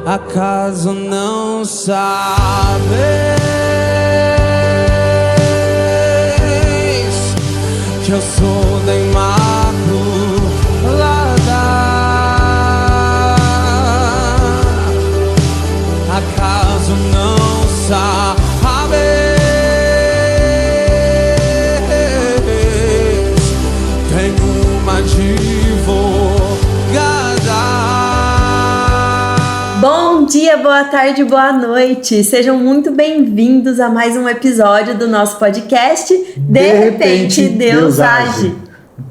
Acaso não sabes que eu sou da Imaculada? Acaso não sabes? Tenho uma advogada. Bom dia, boa tarde, boa noite. Sejam muito bem-vindos a mais um episódio do nosso podcast De repente, Deus age.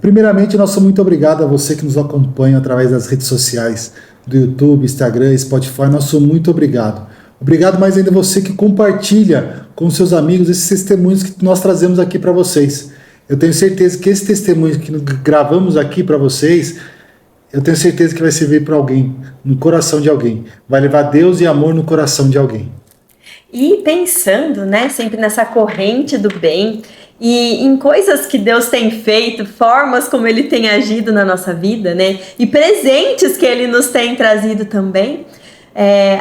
Primeiramente, nosso muito obrigado a você que nos acompanha através das redes sociais, do YouTube, Instagram, Spotify. Nosso muito obrigado. Obrigado mais ainda a você que compartilha com seus amigos esses testemunhos que nós trazemos aqui para vocês. Eu tenho certeza que esse testemunho que gravamos aqui para vocês, eu tenho certeza que vai servir para alguém, no coração de alguém. Vai levar Deus e amor no coração de alguém. E pensando, né, sempre nessa corrente do bem e em coisas que Deus tem feito, formas como Ele tem agido na nossa vida, né, e presentes que Ele nos tem trazido também,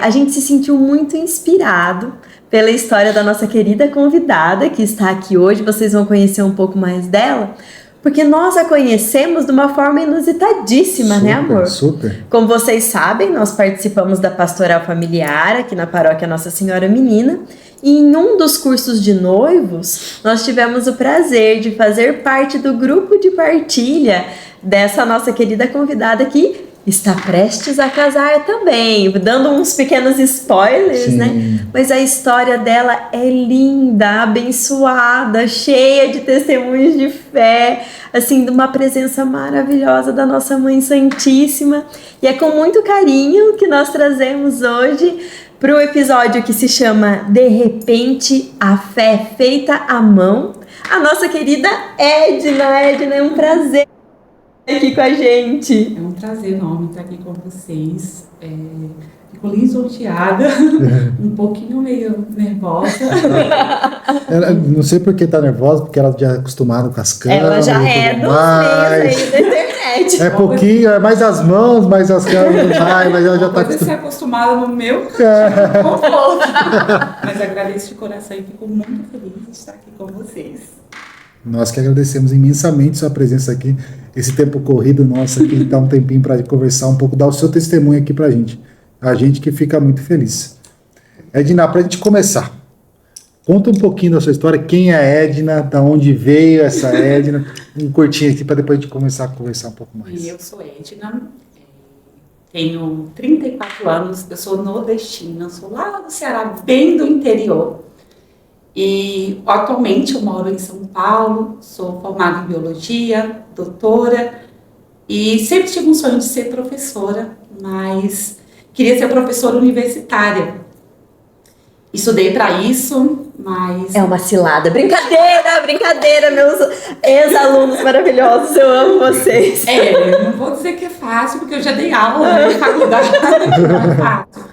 a gente se sentiu muito inspirado pela história da nossa querida convidada que está aqui hoje. Vocês vão conhecer um pouco mais dela, porque nós a conhecemos de uma forma inusitadíssima, né, amor? Super. Como vocês sabem, nós participamos da Pastoral Familiar aqui na Paróquia Nossa Senhora Menina, e em um dos cursos de noivos, nós tivemos o prazer de fazer parte do grupo de partilha dessa nossa querida convidada que está prestes a casar também, dando uns pequenos spoilers, Sim. né? Mas a história dela é linda, abençoada, cheia de testemunhos de fé, assim, de uma presença maravilhosa da nossa Mãe Santíssima. E é com muito carinho que nós trazemos hoje para o episódio que se chama De repente, a fé feita à mão, a nossa querida Edna. Edna, é um prazer aqui com a gente. É um prazer enorme estar aqui com vocês. Fico lisonjeada, um pouquinho meio nervosa. Não sei por que tá nervosa, porque ela já é acostumada com as câmeras. Ela já é dos meios aí da internet. É pouquinho, é mais as mãos, mais as câmeras, mas ela já tá Pode ser acostumada no meu conforto. Mas agradeço de coração e fico muito feliz de estar aqui com vocês. Nós que agradecemos imensamente sua presença aqui, esse tempo corrido nosso aqui, dar um tempinho para conversar um pouco, dar o seu testemunho aqui pra gente. A gente que fica muito feliz. Edna, pra gente começar, conta um pouquinho da sua história, quem é a Edna, da onde veio essa Edna, um curtinho aqui para depois a gente começar a conversar um pouco mais. Eu sou Edna, tenho 34 anos, eu sou nordestina, sou lá do Ceará, bem do interior. E atualmente eu moro em São Paulo, sou formada em biologia, doutora, e sempre tive um sonho de ser professora, mas queria ser professora universitária. Estudei para isso, mas... É uma cilada. Brincadeira, meus ex-alunos maravilhosos, eu amo vocês. Não vou dizer que é fácil, porque eu já dei aula na faculdade, não é fácil.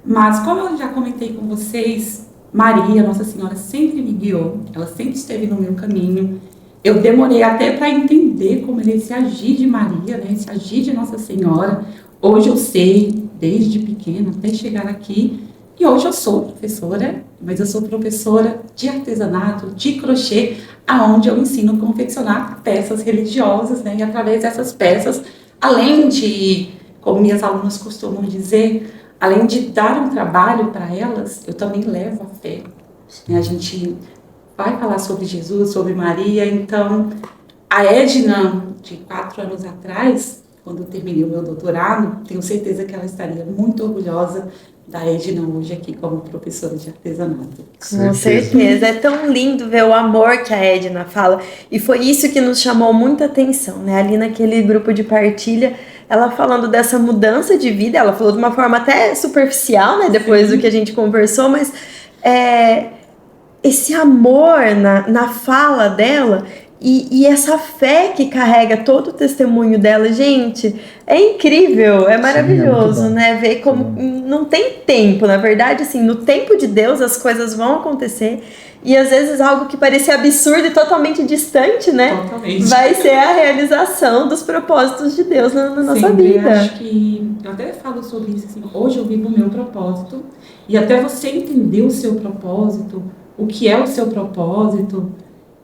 Mas como eu já comentei com vocês, Maria, Nossa Senhora, sempre me guiou, ela sempre esteve no meu caminho. Eu demorei até para entender como ele se agir de Maria, né, se agir de Nossa Senhora. Hoje eu sei, desde pequena até chegar aqui, e hoje eu sou professora, mas eu sou professora de artesanato, de crochê, aonde eu ensino a confeccionar peças religiosas, né, e através dessas peças, além de, como minhas alunas costumam dizer, além de dar um trabalho para elas, eu também levo a fé. A gente vai falar sobre Jesus, sobre Maria. Então, a Edna, de 4 anos atrás, quando eu terminei o meu doutorado, tenho certeza que ela estaria muito orgulhosa da Edna hoje aqui como professora de artesanato. Com certeza. É tão lindo ver o amor que a Edna fala. E foi isso que nos chamou muita atenção, né? Ali naquele grupo de partilha, ela falando dessa mudança de vida, ela falou de uma forma até superficial, né? Depois do que a gente conversou, mas esse amor na fala dela e essa fé que carrega todo o testemunho dela, gente, é incrível, é maravilhoso, né? Ver como não tem tempo, na verdade, assim, no tempo de Deus as coisas vão acontecer. E às vezes algo que parecia absurdo e totalmente distante, né? Totalmente. Vai ser a realização dos propósitos de Deus na nossa Sempre vida. acho que, eu até falo sobre isso, assim, hoje eu vivo o meu propósito, e até você entender o seu propósito, o que é o seu propósito,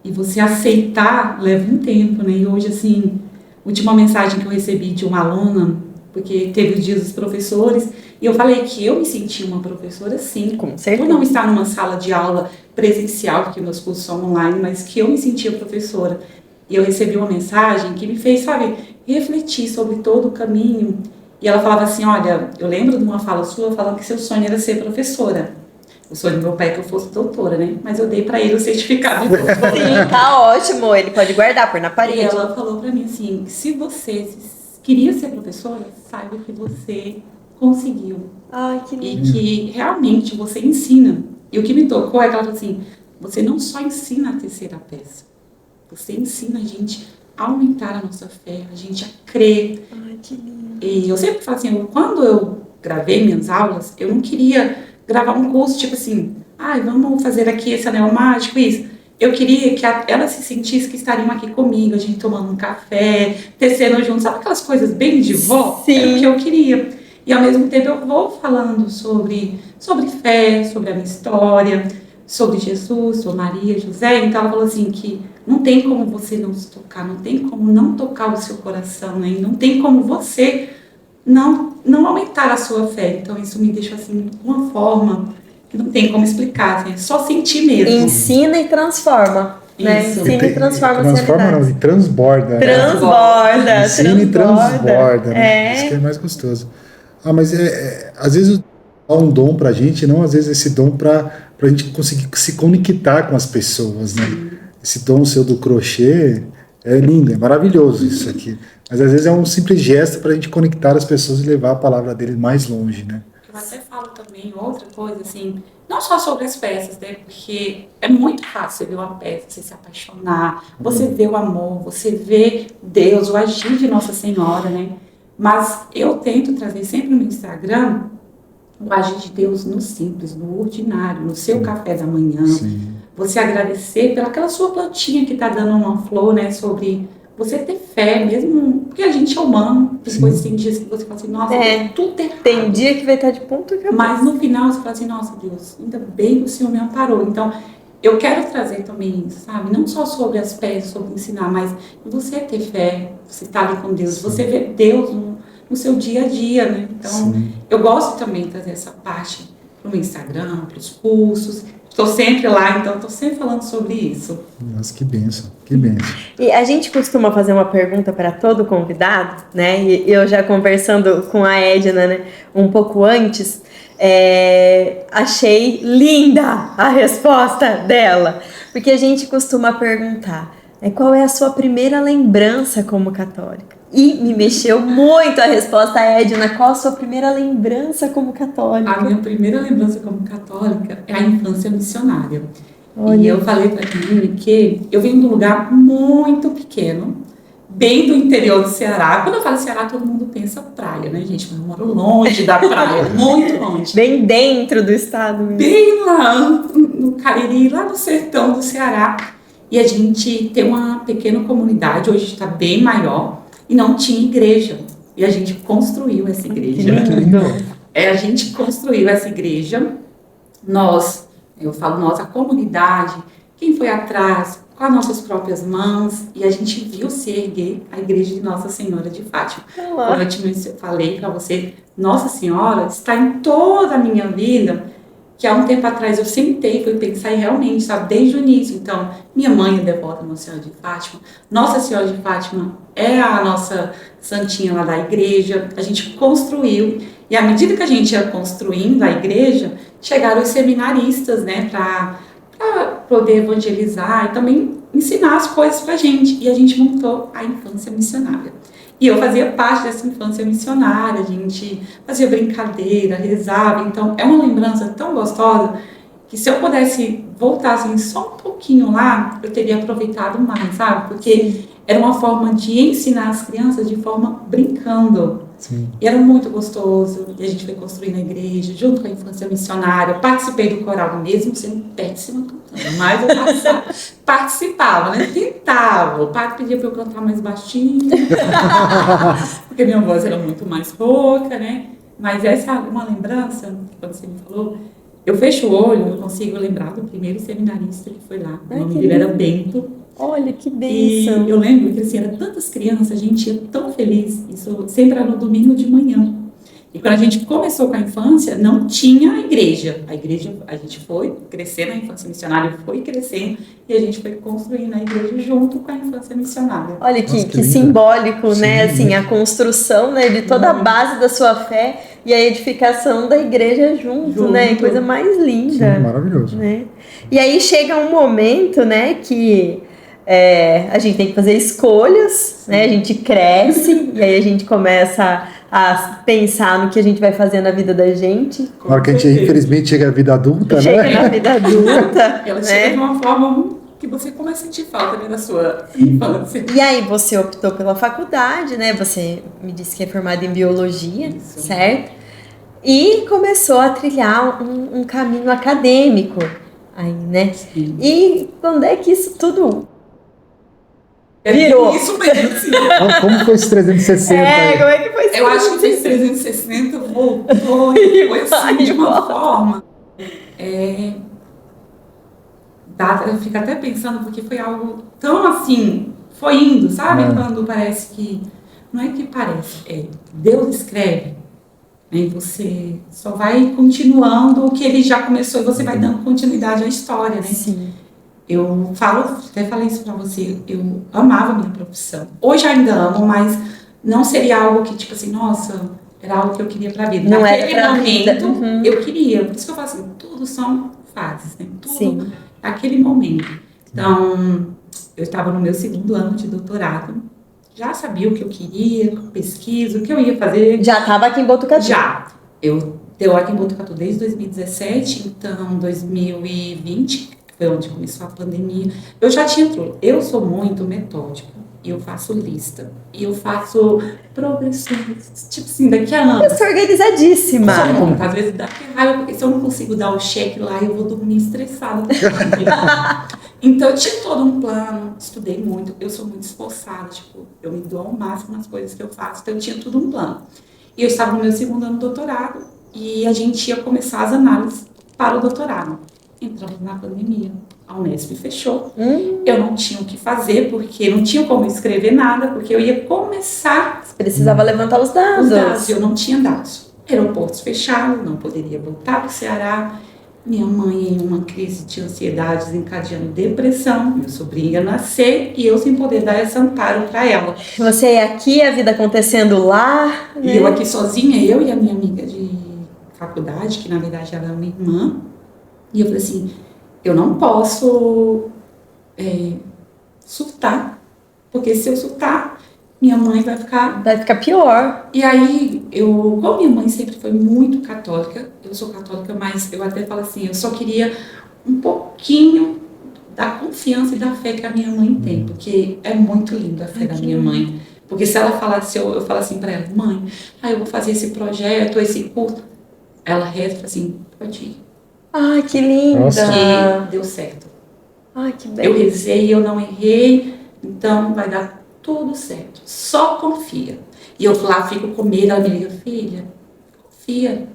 e você aceitar, leva um tempo, né? E hoje, assim, última mensagem que eu recebi de uma aluna, porque teve os dias dos professores, e eu falei que eu me senti uma professora, sim, Com certeza. por não estar numa sala de aula presencial, porque meus cursos são online, mas que eu me sentia professora. E eu recebi uma mensagem que me fez, sabe, refletir sobre todo o caminho. E ela falava assim, olha, eu lembro de uma fala sua falando que seu sonho era ser professora. O sonho do meu pai é que eu fosse doutora, né? Mas eu dei pra ele o certificado de doutora. Sim, tá ótimo. Ele pode guardar, pôr na E parede. ela falou pra mim assim, se você queria ser professora, saiba que você conseguiu. Ai, que E lindo. que realmente você ensina. E o que me tocou é que ela falou assim, você não só ensina a terceira peça, você ensina a gente a aumentar a nossa fé, a gente a crer. Ai, que lindo. E eu sempre falo assim, quando eu gravei minhas aulas, eu não queria gravar um curso tipo assim, vamos fazer aqui esse anel mágico, isso. Eu queria que ela se sentisse que estariam aqui comigo, a gente tomando um café, tecendo juntos, sabe aquelas coisas bem de vó? Sim. Era o que eu queria. E ao mesmo tempo eu vou falando sobre fé, sobre a minha história, sobre Jesus, sobre Maria, José. Então ela falou assim que não tem como você não se tocar, não tem como não tocar o seu coração, né? E não tem como você não aumentar a sua fé. Então isso me deixa assim de uma forma que não tem como explicar, assim, é só sentir mesmo. Ensina e transforma. Né? Isso. Ensina e transforma as Transforma não, realidades. e transborda. né? Transborda. Ensina e transborda, né? É. Isso que é mais gostoso. Mas às vezes dá um dom pra gente, não às vezes esse dom pra gente conseguir se conectar com as pessoas, né? Esse dom seu do crochê é lindo, é maravilhoso isso aqui. Mas às vezes é um simples gesto pra gente conectar as pessoas e levar a palavra dele mais longe, né? Eu até falo também outra coisa, assim, não só sobre as peças, né? Porque é muito fácil ver uma peça, você se apaixonar, você vê o amor, você vê Deus, o agir de Nossa Senhora, né? Mas eu tento trazer sempre no meu Instagram o agir de Deus no simples, no ordinário, no seu café da manhã. Sim. Você agradecer pelaquela sua plantinha que está dando uma flor, né? Sobre você ter fé, mesmo porque a gente é humano. Depois tem dias que você fala assim, nossa, tudo errado. Tem dia que vai estar de ponta cabeça. Mas no final você fala assim, nossa Deus, ainda bem que o Senhor me amparou. Então, eu quero trazer também isso, sabe? Não só sobre as peças, sobre ensinar, mas você ter fé, você estar ali com Deus, você ver Deus no seu dia a dia, né? Então, eu gosto também de trazer essa parte para o Instagram, para os cursos. Estou sempre lá, então estou sempre falando sobre isso. Nossa, que bênção, que bênção. E a gente costuma fazer uma pergunta para todo convidado, né? E eu já conversando com a Edna, né, um pouco antes, achei linda a resposta dela, porque a gente costuma perguntar, qual é a sua primeira lembrança como católica? E me mexeu muito a resposta, Edna, qual a sua primeira lembrança como católica? A minha primeira lembrança como católica é a infância missionária. Olha. E eu falei para a menina que eu venho de um lugar muito pequeno, bem do interior do Ceará. Quando eu falo Ceará, todo mundo pensa praia, né, gente? Mas eu moro longe da praia, muito longe. Bem dentro do estado mesmo. Bem lá no Cariri, lá no sertão do Ceará. E a gente tem uma pequena comunidade, hoje está bem maior, e não tinha igreja. E a gente construiu essa igreja. A gente construiu essa igreja. Eu falo nós, a comunidade, quem foi atrás, com as nossas próprias mãos, e a gente viu se erguer a igreja de Nossa Senhora de Fátima. Olá. Como eu te falei para você, Nossa Senhora está em toda a minha vida, que há um tempo atrás eu sentei, fui pensar e realmente, sabe, desde o início. Então, minha mãe é devota a Nossa Senhora de Fátima, Nossa Senhora de Fátima é a nossa santinha lá da igreja, a gente construiu, e à medida que a gente ia construindo a igreja, chegaram os seminaristas, né, para poder evangelizar e também ensinar as coisas pra gente, e a gente montou a infância missionária. E eu fazia parte dessa infância missionária, a gente fazia brincadeira, rezava. Então, é uma lembrança tão gostosa que se eu pudesse voltar assim, só um pouquinho lá, eu teria aproveitado mais, sabe? Porque era uma forma de ensinar as crianças de forma brincando. Sim. E era muito gostoso, e a gente foi construindo a igreja, junto com a infância missionária. Eu participei do coral mesmo, sendo péssima cantando, mas eu participava, né? Tentava. O padre pedia para eu cantar mais baixinho, porque minha voz era muito mais rouca, né? Mas essa é uma lembrança, quando você me falou, eu fecho o olho, eu consigo lembrar do primeiro seminarista que foi lá. O nome dele era Bento. Olha, que E bênção. eu lembro que assim, eram tantas crianças, a gente ia tão feliz, isso sempre era no domingo de manhã. E quando a gente começou com a infância, não tinha a igreja. A igreja, a gente foi crescendo, a infância missionária foi crescendo, e a gente foi construindo a igreja junto com a infância missionária. Olha Nossa, que que lindo. simbólico, né? Sim, Assim, muito. a construção, né, de toda a base da sua fé e a edificação da igreja junto, né? Junto. Coisa mais Sim, linda, maravilhoso. né? E aí chega um momento, né, que a gente tem que fazer escolhas, né? A gente cresce e aí a gente começa a pensar no que a gente vai fazer na vida da gente. Na hora que a gente, infelizmente, chega à vida adulta, Chega né? na vida adulta, Ela chega de né? uma forma que você começa a sentir falta, né, da sua infância. E aí você optou pela faculdade, né? Você me disse que é formada em biologia, Isso. certo? E começou a trilhar um caminho acadêmico aí, né? Sim. E quando é que isso tudo virou? Isso mesmo, assim. Como foi esse 360 aí? Como é que foi isso? Eu acho que esse 360 voltou e foi assim de uma forma. Fica até pensando, porque foi algo tão assim, foi indo, sabe? Quando parece que. Não é que parece, Deus escreve, né? Você só vai continuando o que ele já começou e você vai dando continuidade à história, né? Sim. Eu falo, até falei isso pra você, eu amava a minha profissão. Hoje ainda amo, mas não seria algo que, tipo assim, nossa, era algo que eu queria pra vida. Não era Naquele pra momento, vida. Uhum. eu queria. Por isso que eu falo assim, tudo são fases, né? Tudo Sim. naquele momento. Então, eu estava no meu 2º ano de doutorado, já sabia o que eu queria, pesquisa, o que eu ia fazer. Já estava aqui em Botucatu. Já. Eu estou aqui em Botucatu desde 2017, então 2020, que foi onde começou a pandemia, eu já tinha tudo. Eu sou muito metódica, e eu faço lista, e eu faço progressões, tipo assim, daqui a anos. Eu sou organizadíssima. Só muito, às vezes dá raiva, porque se eu não consigo dar o cheque lá, eu vou dormir estressada. Então eu tinha todo um plano, estudei muito, eu sou muito esforçada, tipo, eu me dou ao máximo nas coisas que eu faço, então eu tinha tudo um plano. E eu estava no meu 2º ano de doutorado, e a gente ia começar as análises para o doutorado. Entramos na pandemia, a Unesp fechou, eu não tinha o que fazer, porque não tinha como escrever nada, porque eu ia começar Precisava levantar os dados. os dados, eu não tinha dados. Aeroportos fechados, não poderia voltar para o Ceará. Minha mãe em uma crise de ansiedade, desencadeando depressão. Meu sobrinho ia nascer e eu sem poder dar esse amparo para ela. Você é aqui, a vida acontecendo lá. Né? E eu aqui sozinha, eu e a minha amiga de faculdade, que na verdade ela é minha irmã. E eu falei assim, eu não posso surtar, porque se eu surtar, minha mãe vai ficar... Vai ficar pior. E aí, como minha mãe sempre foi muito católica, eu sou católica, mas eu até falo assim, eu só queria um pouquinho da confiança e da fé que a minha mãe tem, porque é muito linda a fé da minha mãe. Porque se ela falasse, eu falo assim para ela, mãe, eu vou fazer esse projeto, esse curso, ela reza e fala assim, pode ir. Ai, que linda. Nossa. Que deu certo. Ai, que bem. Eu rezei, eu não errei, então vai dar tudo certo. Só confia. E eu lá fico com medo, ela me liga, filha,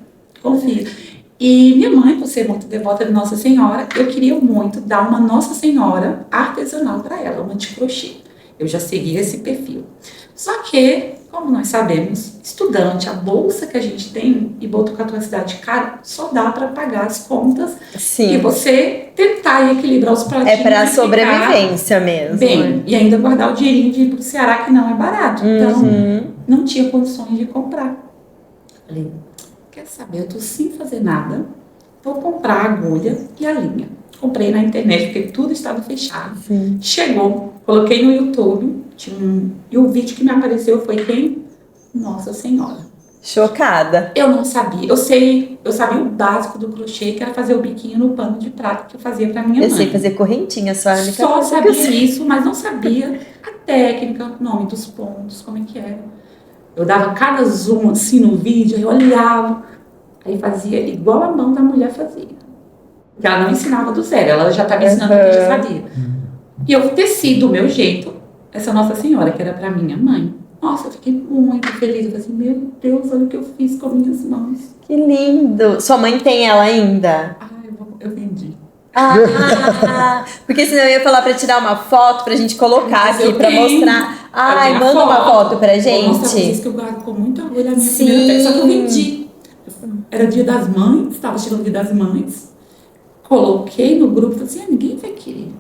confia. E minha mãe, por ser muito devota de Nossa Senhora, eu queria muito dar uma Nossa Senhora artesanal para ela, uma de crochê. Eu já seguia esse perfil. Só que, como nós sabemos, estudante, a bolsa que a gente tem, e Botucatu é uma cidade cara, só dá para pagar as contas Sim. e você tentar equilibrar os pratinhos. É para e ficar sobrevivência mesmo. bem, e ainda guardar o dinheirinho de ir pro Ceará, que não é barato. Então, não tinha condições de comprar. Falei, quer saber, eu tô sem fazer nada, vou comprar a agulha e a linha. Comprei na internet, porque tudo estava fechado. Sim. Chegou, coloquei no YouTube, e o vídeo que me apareceu foi quem? Nossa Senhora. Chocada. Eu não sabia, eu sabia o básico do crochê, que era fazer o biquinho no pano de prata que eu fazia pra minha Eu mãe. sei fazer correntinha, só a única Só coisa que eu sabia sei. isso, mas não sabia a técnica, o nome dos pontos, como é que era. Eu dava cada zoom assim no vídeo, aí eu olhava, aí fazia igual a mão da mulher fazia. Porque ela não ensinava do zero, ela já estava ensinando o que eu já sabia. E eu teci do meu jeito essa Nossa Senhora, que era para minha mãe. Nossa, eu fiquei muito feliz. Eu falei assim, meu Deus, olha o que eu fiz com minhas mãos. Que lindo. Sua mãe tem ela ainda? Ah, eu vendi. Ah, porque senão eu ia falar pra tirar uma foto pra gente colocar Mas aqui, eu pra tenho. mostrar. Ai, Eu tenho a manda uma foto pra Vou mostrar pra vocês gente. que eu guardo com muito orgulho a minha Sim. primeira peça. Só que eu vendi. Era dia das mães, estava chegando o dia das mães. Coloquei no grupo e falei assim, ninguém vai querer.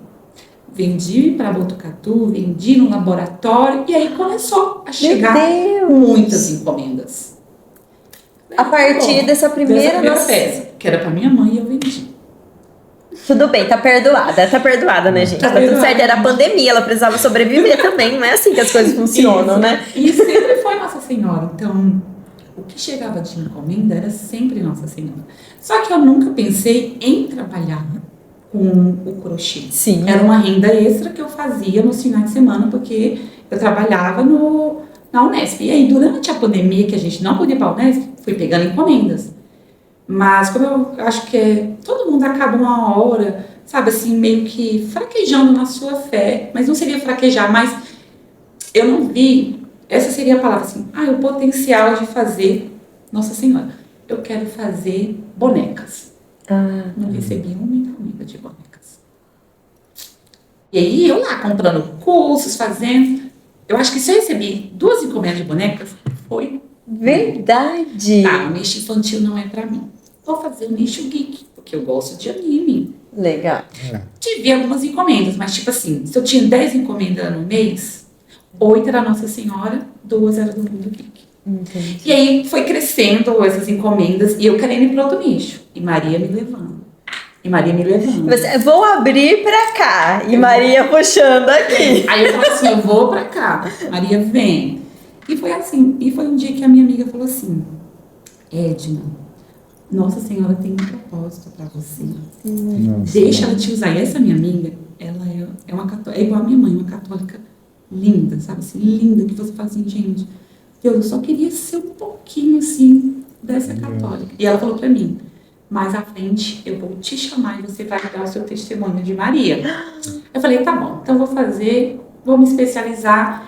Vendi para Botucatu, vendi no laboratório. E aí começou a chegar Deus. muitas encomendas. A partir dessa primeira nossa- peça, que era para minha mãe, eu vendi. Tudo bem, tá perdoada, né, gente? Tá Tá tudo perdoada. certo, era a pandemia, ela precisava sobreviver também, não é assim que as coisas funcionam, Isso. né? E sempre foi Nossa Senhora. Então, o que chegava de encomenda era sempre Nossa Senhora. Só que eu nunca pensei em trabalhar com o crochê. Sim. Era uma renda extra que eu fazia nos finais de semana, porque eu trabalhava na Unesp. E aí, durante a pandemia, que a gente não podia ir para a Unesp, fui pegando encomendas. Mas como eu acho que todo mundo acaba uma hora, sabe, assim, meio que fraquejando na sua fé, mas não seria fraquejar, mas eu não vi, essa seria a palavra assim, o potencial de fazer, Nossa Senhora, eu quero fazer bonecas. Não recebi uma encomenda de bonecas. E aí eu lá comprando cursos, fazendo, eu acho que se eu recebi 2 encomendas de bonecas, foi. Verdade. Tá, o nicho infantil não é pra mim. Vou fazer o nicho geek, porque eu gosto de anime. Legal. Tive algumas encomendas, mas tipo assim, se eu tinha 10 encomendas no mês, 8 era Nossa Senhora, 2 era do mundo geek. Entendi. E aí foi crescendo essas encomendas e eu querendo ir para outro nicho. E Maria me levando. Vou abrir pra cá. E Maria puxando aqui. Aí eu falei assim, eu vou pra cá. Maria, vem. E foi assim. E foi um dia que a minha amiga falou assim, Edna, Nossa Senhora tem um propósito pra você. Deixa ela te usar. E essa minha amiga, ela é uma católica, é igual a minha mãe, uma católica linda, sabe assim, linda, que você fala assim, gente, eu só queria ser um pouquinho assim, dessa católica. E ela falou pra mim, mais à frente eu vou te chamar e você vai dar o seu testemunho de Maria. Eu falei, tá bom, então vou me especializar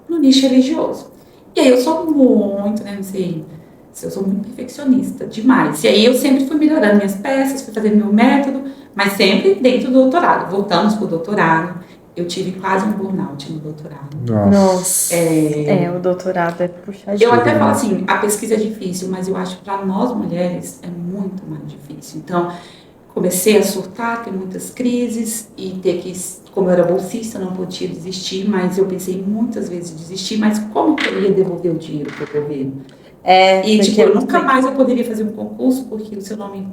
no nicho religioso. E aí eu sou muito, né, não sei, eu sou muito perfeccionista, demais. E aí eu sempre fui melhorando minhas peças, fui fazendo meu método, mas sempre dentro do doutorado. Voltamos pro doutorado, eu tive quase um burnout no doutorado. Nossa. O doutorado é puxadinho. Eu até falo assim, a pesquisa é difícil, mas eu acho que para nós mulheres é muito mais difícil. Então, comecei a surtar, ter muitas crises e ter que, como eu era bolsista, não podia desistir, mas eu pensei muitas vezes em desistir, mas como que eu ia devolver o dinheiro para o governo? E tipo, nunca mais eu poderia fazer um concurso, porque o seu nome,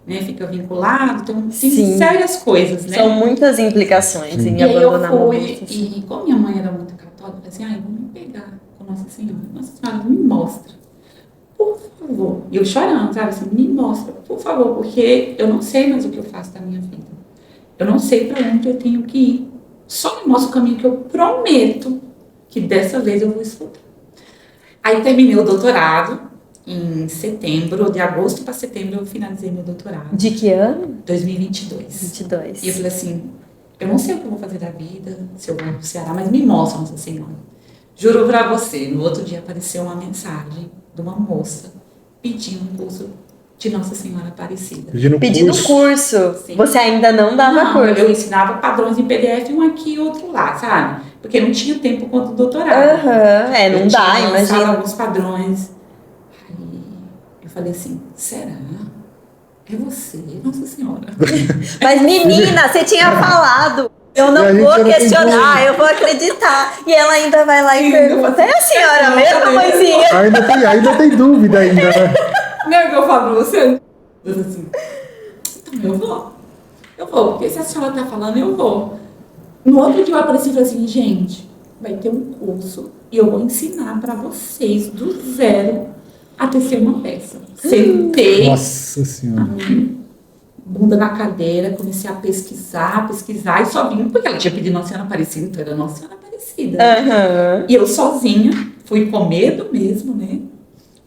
né, fica vinculado, então tem sérias coisas, né? São muitas implicações em E aí abandonar eu uma fui, bolsa, assim. e como minha mãe era muito católica, eu falei assim, vou me pegar com Nossa Senhora. Nossa Senhora, me mostra, por favor. E eu chorando, sabe, assim, me mostra, por favor, porque eu não sei mais o que eu faço da minha vida. Eu não sei para onde eu tenho que ir. Só me mostra o caminho que eu prometo que dessa vez eu vou estudar. Aí terminei o doutorado em setembro, de agosto para setembro eu finalizei meu doutorado. De que ano? 2022. 22. E eu falei assim, eu não sei o que eu vou fazer da vida, se eu vou pro Ceará, mas me mostra, Nossa Senhora. Juro pra você, no outro dia apareceu uma mensagem de uma moça pedindo um curso de Nossa Senhora Aparecida. Pedindo curso. Sim. Você ainda não dava curso. Eu ensinava padrões em PDF, um aqui e outro lá, sabe? Porque não tinha tempo quanto o doutorado. Não dá, Eu lançava imagina. alguns padrões. Aí eu falei assim, será? É você, Nossa Senhora? Mas menina, você tinha falado. Eu não vou questionar, eu vou acreditar. E ela ainda vai lá e pergunta, é a senhora mesmo, mãezinha? Ainda tem dúvida ainda, né? Não é o que eu falo pra você? Eu falei assim, então eu vou, porque se a senhora tá falando, eu vou. No outro dia eu apareci e falei assim, gente, vai ter um curso e eu vou ensinar pra vocês do zero a tecer uma peça. Sentei, Nossa Senhora. bunda na cadeira, comecei a pesquisar e só vim, porque ela tinha pedido Nossa Senhora Aparecida, então era Nossa Senhora Aparecida. E eu sozinha, fui com medo mesmo, né?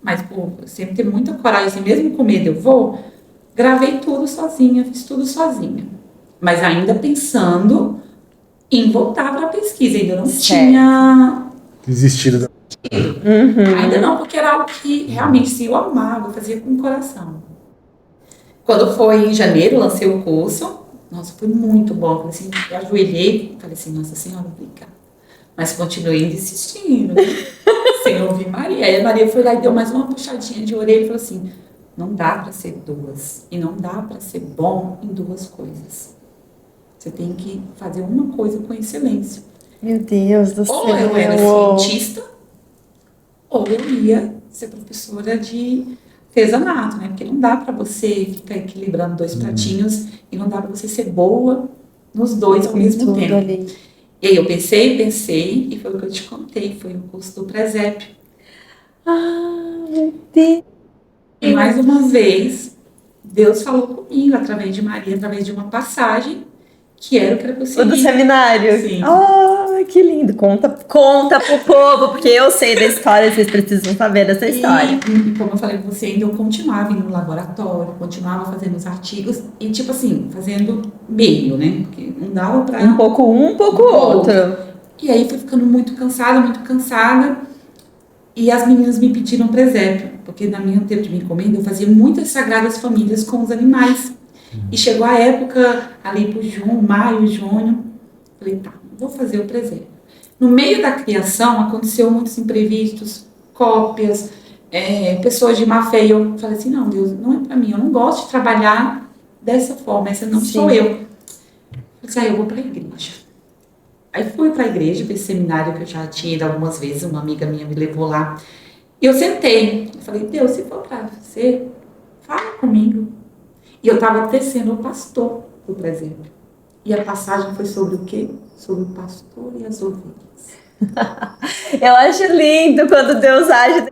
Mas, pô, eu sempre tenho muita coragem, assim, mesmo com medo eu vou. Gravei tudo sozinha, fiz tudo sozinha. Mas ainda pensando em voltar para a pesquisa, ainda não tinha Desistido da... Ainda não, porque era algo que realmente se eu amava, eu fazia com o coração. Quando foi em janeiro, lancei o curso. Nossa, foi muito bom. Falei assim, eu ajoelhei, falei assim, Nossa Senhora, obrigada. Mas continuei insistindo, sem ouvir Maria. Aí a Maria foi lá e deu mais uma puxadinha de orelha e falou assim, não dá para ser duas. E não dá para ser bom em duas coisas. Você tem que fazer uma coisa com excelência. Meu Deus do céu. Ou eu era cientista, ou eu ia ser professora de artesanato, né? Porque não dá para você ficar equilibrando dois pratinhos e não dá para você ser boa nos dois ao mesmo tempo. Ali. E aí eu pensei, e foi o que eu te contei, foi o curso do presépio. Ah, meu Deus. E mais uma vez, Deus falou comigo através de Maria, através de uma passagem, que era o que era para eu O seguir. do seminário? Sim. Ah, que lindo. Conta pro povo, porque eu sei da história, vocês precisam saber dessa história. E como eu falei com você, ainda eu continuava indo no laboratório, continuava fazendo os artigos e, tipo assim, fazendo meio, né? Porque não dava pra... Um pouco outro. E aí fui ficando muito cansada. E as meninas me pediram presépio, porque na minha tempo de minha encomenda eu fazia muitas sagradas famílias com os animais. E chegou a época, ali por maio, junho, falei, tá, vou fazer o presépio. No meio da criação, aconteceu muitos imprevistos, cópias, pessoas de má fé, e eu falei assim, não, Deus, não é pra mim, eu não gosto de trabalhar dessa forma, essa não sou eu. Eu falei, eu vou pra igreja. Aí fui pra igreja, pra esse seminário que eu já tinha ido algumas vezes, uma amiga minha me levou lá. E eu sentei, eu falei, Deus, se for pra você, fala comigo. E eu estava tecendo o pastor do presépio. E a passagem foi sobre o quê? Sobre o pastor e as ovelhas. Eu acho lindo quando Deus age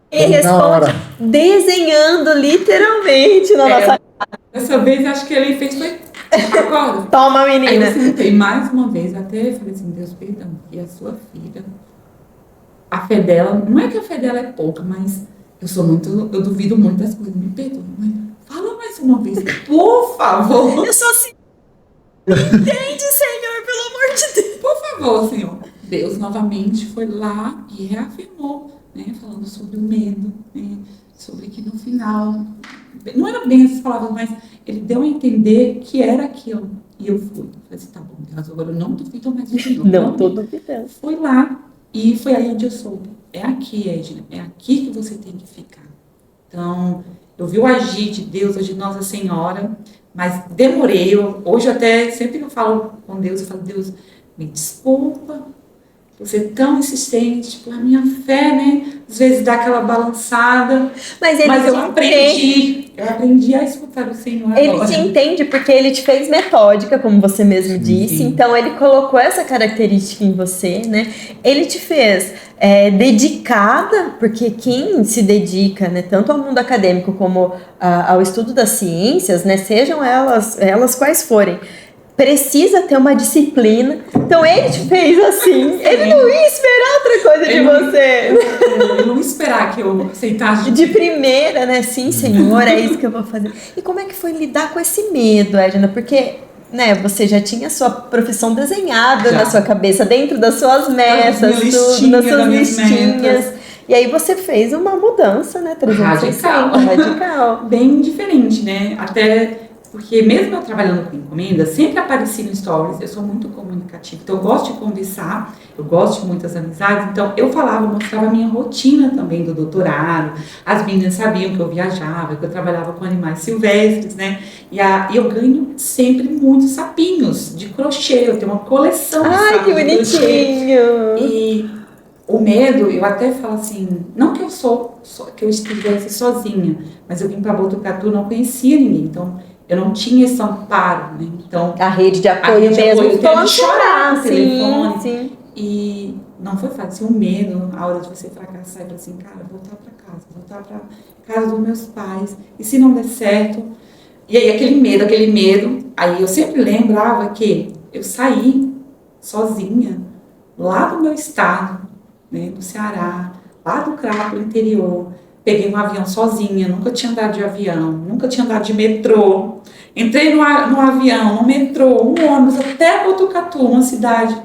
e responde desenhando literalmente na nossa... Dessa vez, acho que ele fez foi... Agora. Toma, menina. Aí eu sentei mais uma vez, até falei assim, Deus, perdão, e a sua filha, a fé dela, não é que a fé dela é pouca, mas eu duvido muito das coisas, me perdoe, mas fala mais uma vez, por favor. Eu sou assim. Entende, Senhor, pelo amor de Deus. Por favor, Senhor. Deus novamente foi lá e reafirmou, né, falando sobre o medo, né, sobre que no final, não eram bem essas palavras, mas ele deu a entender que era aquilo. E eu fui. Falei assim, tá bom, Deus, agora eu não duvido mais de novo. Não tô duvidando. Fui lá e foi aí onde eu soube. É aqui, Edna, é aqui que você tem que ficar. Então, eu vi o agir de Deus, de Nossa Senhora, mas demorei. Hoje até, sempre que eu falo com Deus, eu falo, Deus, me desculpa por ser tão insistente, tipo, a minha fé, né, às vezes dá aquela balançada, mas eu aprendi a escutar o Senhor agora. Ele te entende porque ele te fez metódica, como você mesmo disse, então ele colocou essa característica em você, né, ele te fez dedicada, porque quem se dedica, né, tanto ao mundo acadêmico como ao estudo das ciências, né, sejam elas quais forem, precisa ter uma disciplina. Então ele te fez assim. Ele não ia esperar outra coisa de você. Eu não ia esperar que eu aceitasse. De primeira, né? Sim, Senhor, é isso que eu vou fazer. E como é que foi lidar com esse medo, Edna? Porque, né, você já tinha a sua profissão desenhada na sua cabeça, dentro das suas metas, tudo, nas suas listinhas. E aí você fez uma mudança, né? 360, radical. Bem diferente, né? Até... Porque mesmo eu trabalhando com encomenda, sempre apareci no Stories, eu sou muito comunicativa, então eu gosto de conversar, eu gosto de muitas amizades, então eu mostrava a minha rotina também do doutorado, as meninas sabiam que eu viajava, que eu trabalhava com animais silvestres, né, e eu ganho sempre muitos sapinhos de crochê, eu tenho uma coleção de sapinhos. Ai, que bonitinho! E o medo, eu até falo assim, não que que eu estivesse sozinha, mas eu vim para Botucatu, não conhecia ninguém, então... Eu não tinha esse amparo, né? Então, a rede de apoio mesmo. Eu de chorar no telefone. Sim. E não foi fácil. O medo, a hora de você fracassar, e falar assim, cara, voltar para casa dos meus pais. E se não der certo? E aí aquele medo. Aí eu sempre lembrava que eu saí sozinha lá do meu estado, né, do Ceará, lá do Crato, interior. Peguei um avião sozinha, nunca tinha andado de avião, nunca tinha andado de metrô. Entrei no avião, no metrô, um ônibus até Botucatu, uma cidade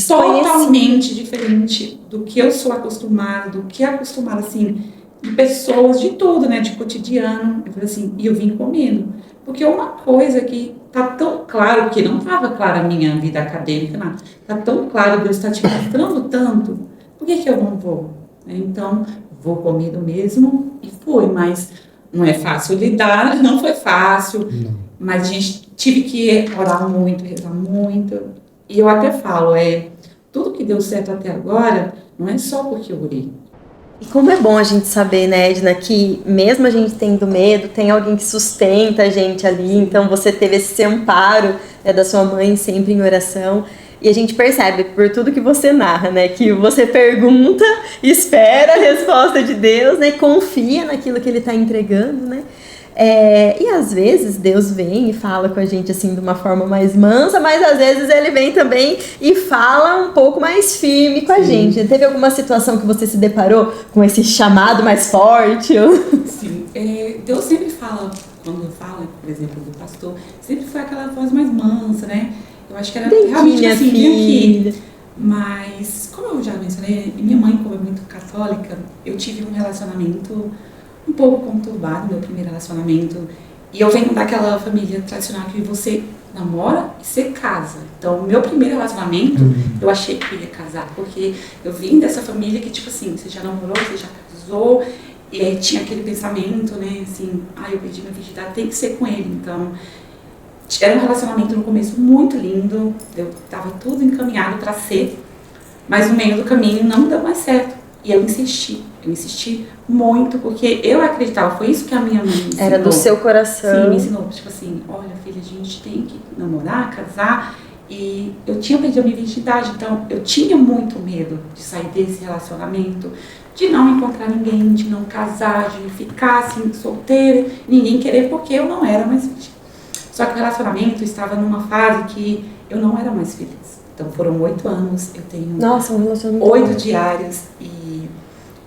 totalmente diferente do que eu sou acostumada, do que é acostumada, assim, de pessoas, de tudo, né, de cotidiano. Eu falei assim, e eu vim comendo. Porque uma coisa que tá tão claro, que não estava clara a minha vida acadêmica, nada, tá tão claro, Deus está te mostrando tanto, por que eu não vou? Então, vou comido mesmo e fui, mas não é fácil lidar, não foi fácil, mas a gente tive que orar muito, rezar muito, e eu até falo, tudo que deu certo até agora, não é só porque eu orei. E como é bom a gente saber, né, Edna, que mesmo a gente tendo medo, tem alguém que sustenta a gente ali, então você teve esse amparo, né, da sua mãe sempre em oração, e a gente percebe por tudo que você narra, né, que você pergunta, espera a resposta de Deus, né, confia naquilo que Ele está entregando, né, e às vezes Deus vem e fala com a gente assim de uma forma mais mansa, mas às vezes Ele vem também e fala um pouco mais firme com a gente. Teve alguma situação que você se deparou com esse chamado mais forte? Sim, Deus sempre fala, quando fala, por exemplo, do pastor, sempre foi aquela voz mais mansa, né? Eu acho que era realmente assim, vem aqui. Mas, como eu já mencionei, minha mãe, como é muito católica, eu tive um relacionamento um pouco conturbado, meu primeiro relacionamento. E eu venho daquela família tradicional que você namora e você casa. Então, meu primeiro relacionamento, eu achei que eu ia casar, porque eu vim dessa família que, tipo assim, você já namorou, você já casou, e aí tinha aquele pensamento, né, assim, eu perdi minha virgindade, tem que ser com ele. Então, era um relacionamento no começo muito lindo, eu tava tudo encaminhado para ser, mas no meio do caminho não deu mais certo. E eu insisti muito, porque eu acreditava, foi isso que a minha mãe me ensinou. Era do seu coração. Sim, me ensinou, tipo assim, olha filha, a gente tem que namorar, casar, e eu tinha perdido a minha virgindade, então eu tinha muito medo de sair desse relacionamento, de não encontrar ninguém, de não casar, de ficar assim, solteira, ninguém querer, porque eu não era mais virgem. Só que o relacionamento estava numa fase que eu não era mais feliz. Então foram 8 anos, eu tenho Nossa, um relacionamento 8 diários, e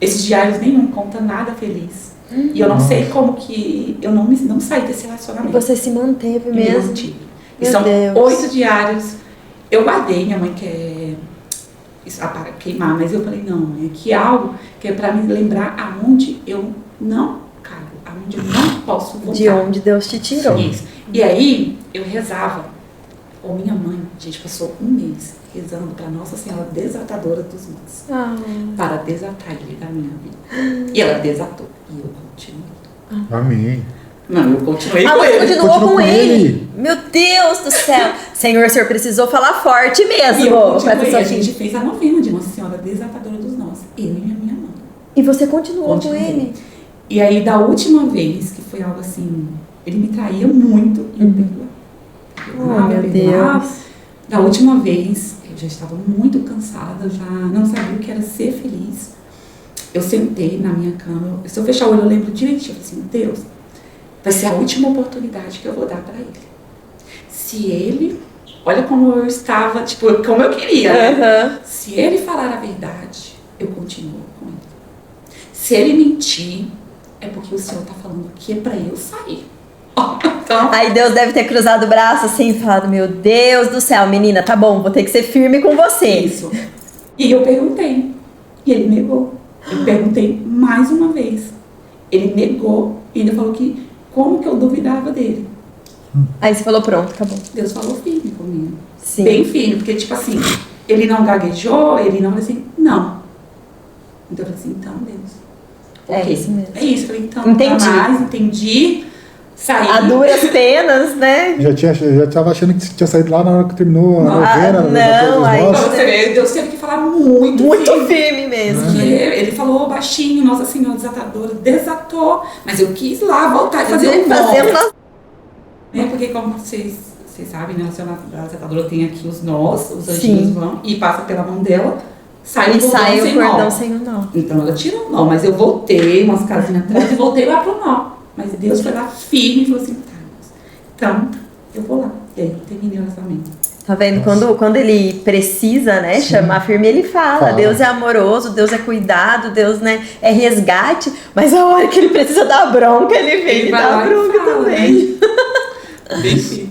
esses diários nenhum conta nada feliz. E eu não sei como que eu não saí desse relacionamento. Você se manteve mesmo? Me mantive. E são 8 diários. Eu guardei, minha mãe quer para queimar, mas eu falei, não, é que algo que é para me lembrar aonde eu não cago, aonde eu não posso voltar. De onde Deus te tirou. Isso. E aí, eu rezava com minha mãe, a gente passou um mês rezando para Nossa Senhora Desatadora dos Nós, para desatar ele da minha vida. E ela desatou, e eu continuei. Amém. Não, eu continuei com Você ele. continuou com ele? Meu Deus do céu. Senhor, o senhor precisou falar forte mesmo. E eu continuei, a gente fez a novena de Nossa Senhora Desatadora dos Nós, eu e a minha mãe. E você continuou com ele? E aí, da última vez, que foi algo assim, ele me traía muito, e eu perdoava. Meu Deus. Da última vez, eu já estava muito cansada, já não sabia o que era ser feliz. Eu sentei na minha cama, se eu fechar o olho eu lembro direitinho, eu falei assim, Deus, vai ser a última oportunidade que eu vou dar para ele. Se ele, olha como eu estava, tipo, como eu queria, né? Se ele falar a verdade, eu continuo com ele. Se ele mentir, é porque o Senhor está falando que é para eu sair. Então, aí Deus deve ter cruzado o braço assim e falado, meu Deus do céu, menina, tá bom, vou ter que ser firme com você. Isso. E eu perguntei, e ele negou. Eu perguntei mais uma vez. Ele negou, e ainda falou que como que eu duvidava dele. Aí você falou, pronto, acabou. Deus falou firme comigo. Sim. Bem firme, porque tipo assim, ele não gaguejou, ele não assim, não. Então eu falei assim, então Deus. É isso mesmo. É isso, eu falei, então, entendi. Entendi. Saí. A duras penas, né? Já tava achando que tinha saído lá na hora que terminou a novena. Não, aí Pra você ver, Deus teve que falar muito firme mesmo. Porque ele falou baixinho, Nossa Senhora Desatadora, desatou, mas eu quis lá voltar e fazer um nó. Né? Porque como vocês sabem, né, a Senhora Desatadora tem aqui os nós, os anjinhos vão e passa pela mão dela, sai o cordão sem o nó. Então ela tira o nó, mas eu voltei umas casinhas atrás e voltei lá pro nó. Mas Deus foi lá firme e falou assim, tá, então eu vou lá. E aí eu terminei o relacionamento. Tá vendo? Nossa. Quando ele precisa, né, Sim. chamar firme, ele fala. Fala. Deus é amoroso, Deus é cuidado, Deus, né, é resgate. Mas a hora que ele precisa dar bronca, ele vem Ele e vai dá lá e bronca fala, também. Deixa.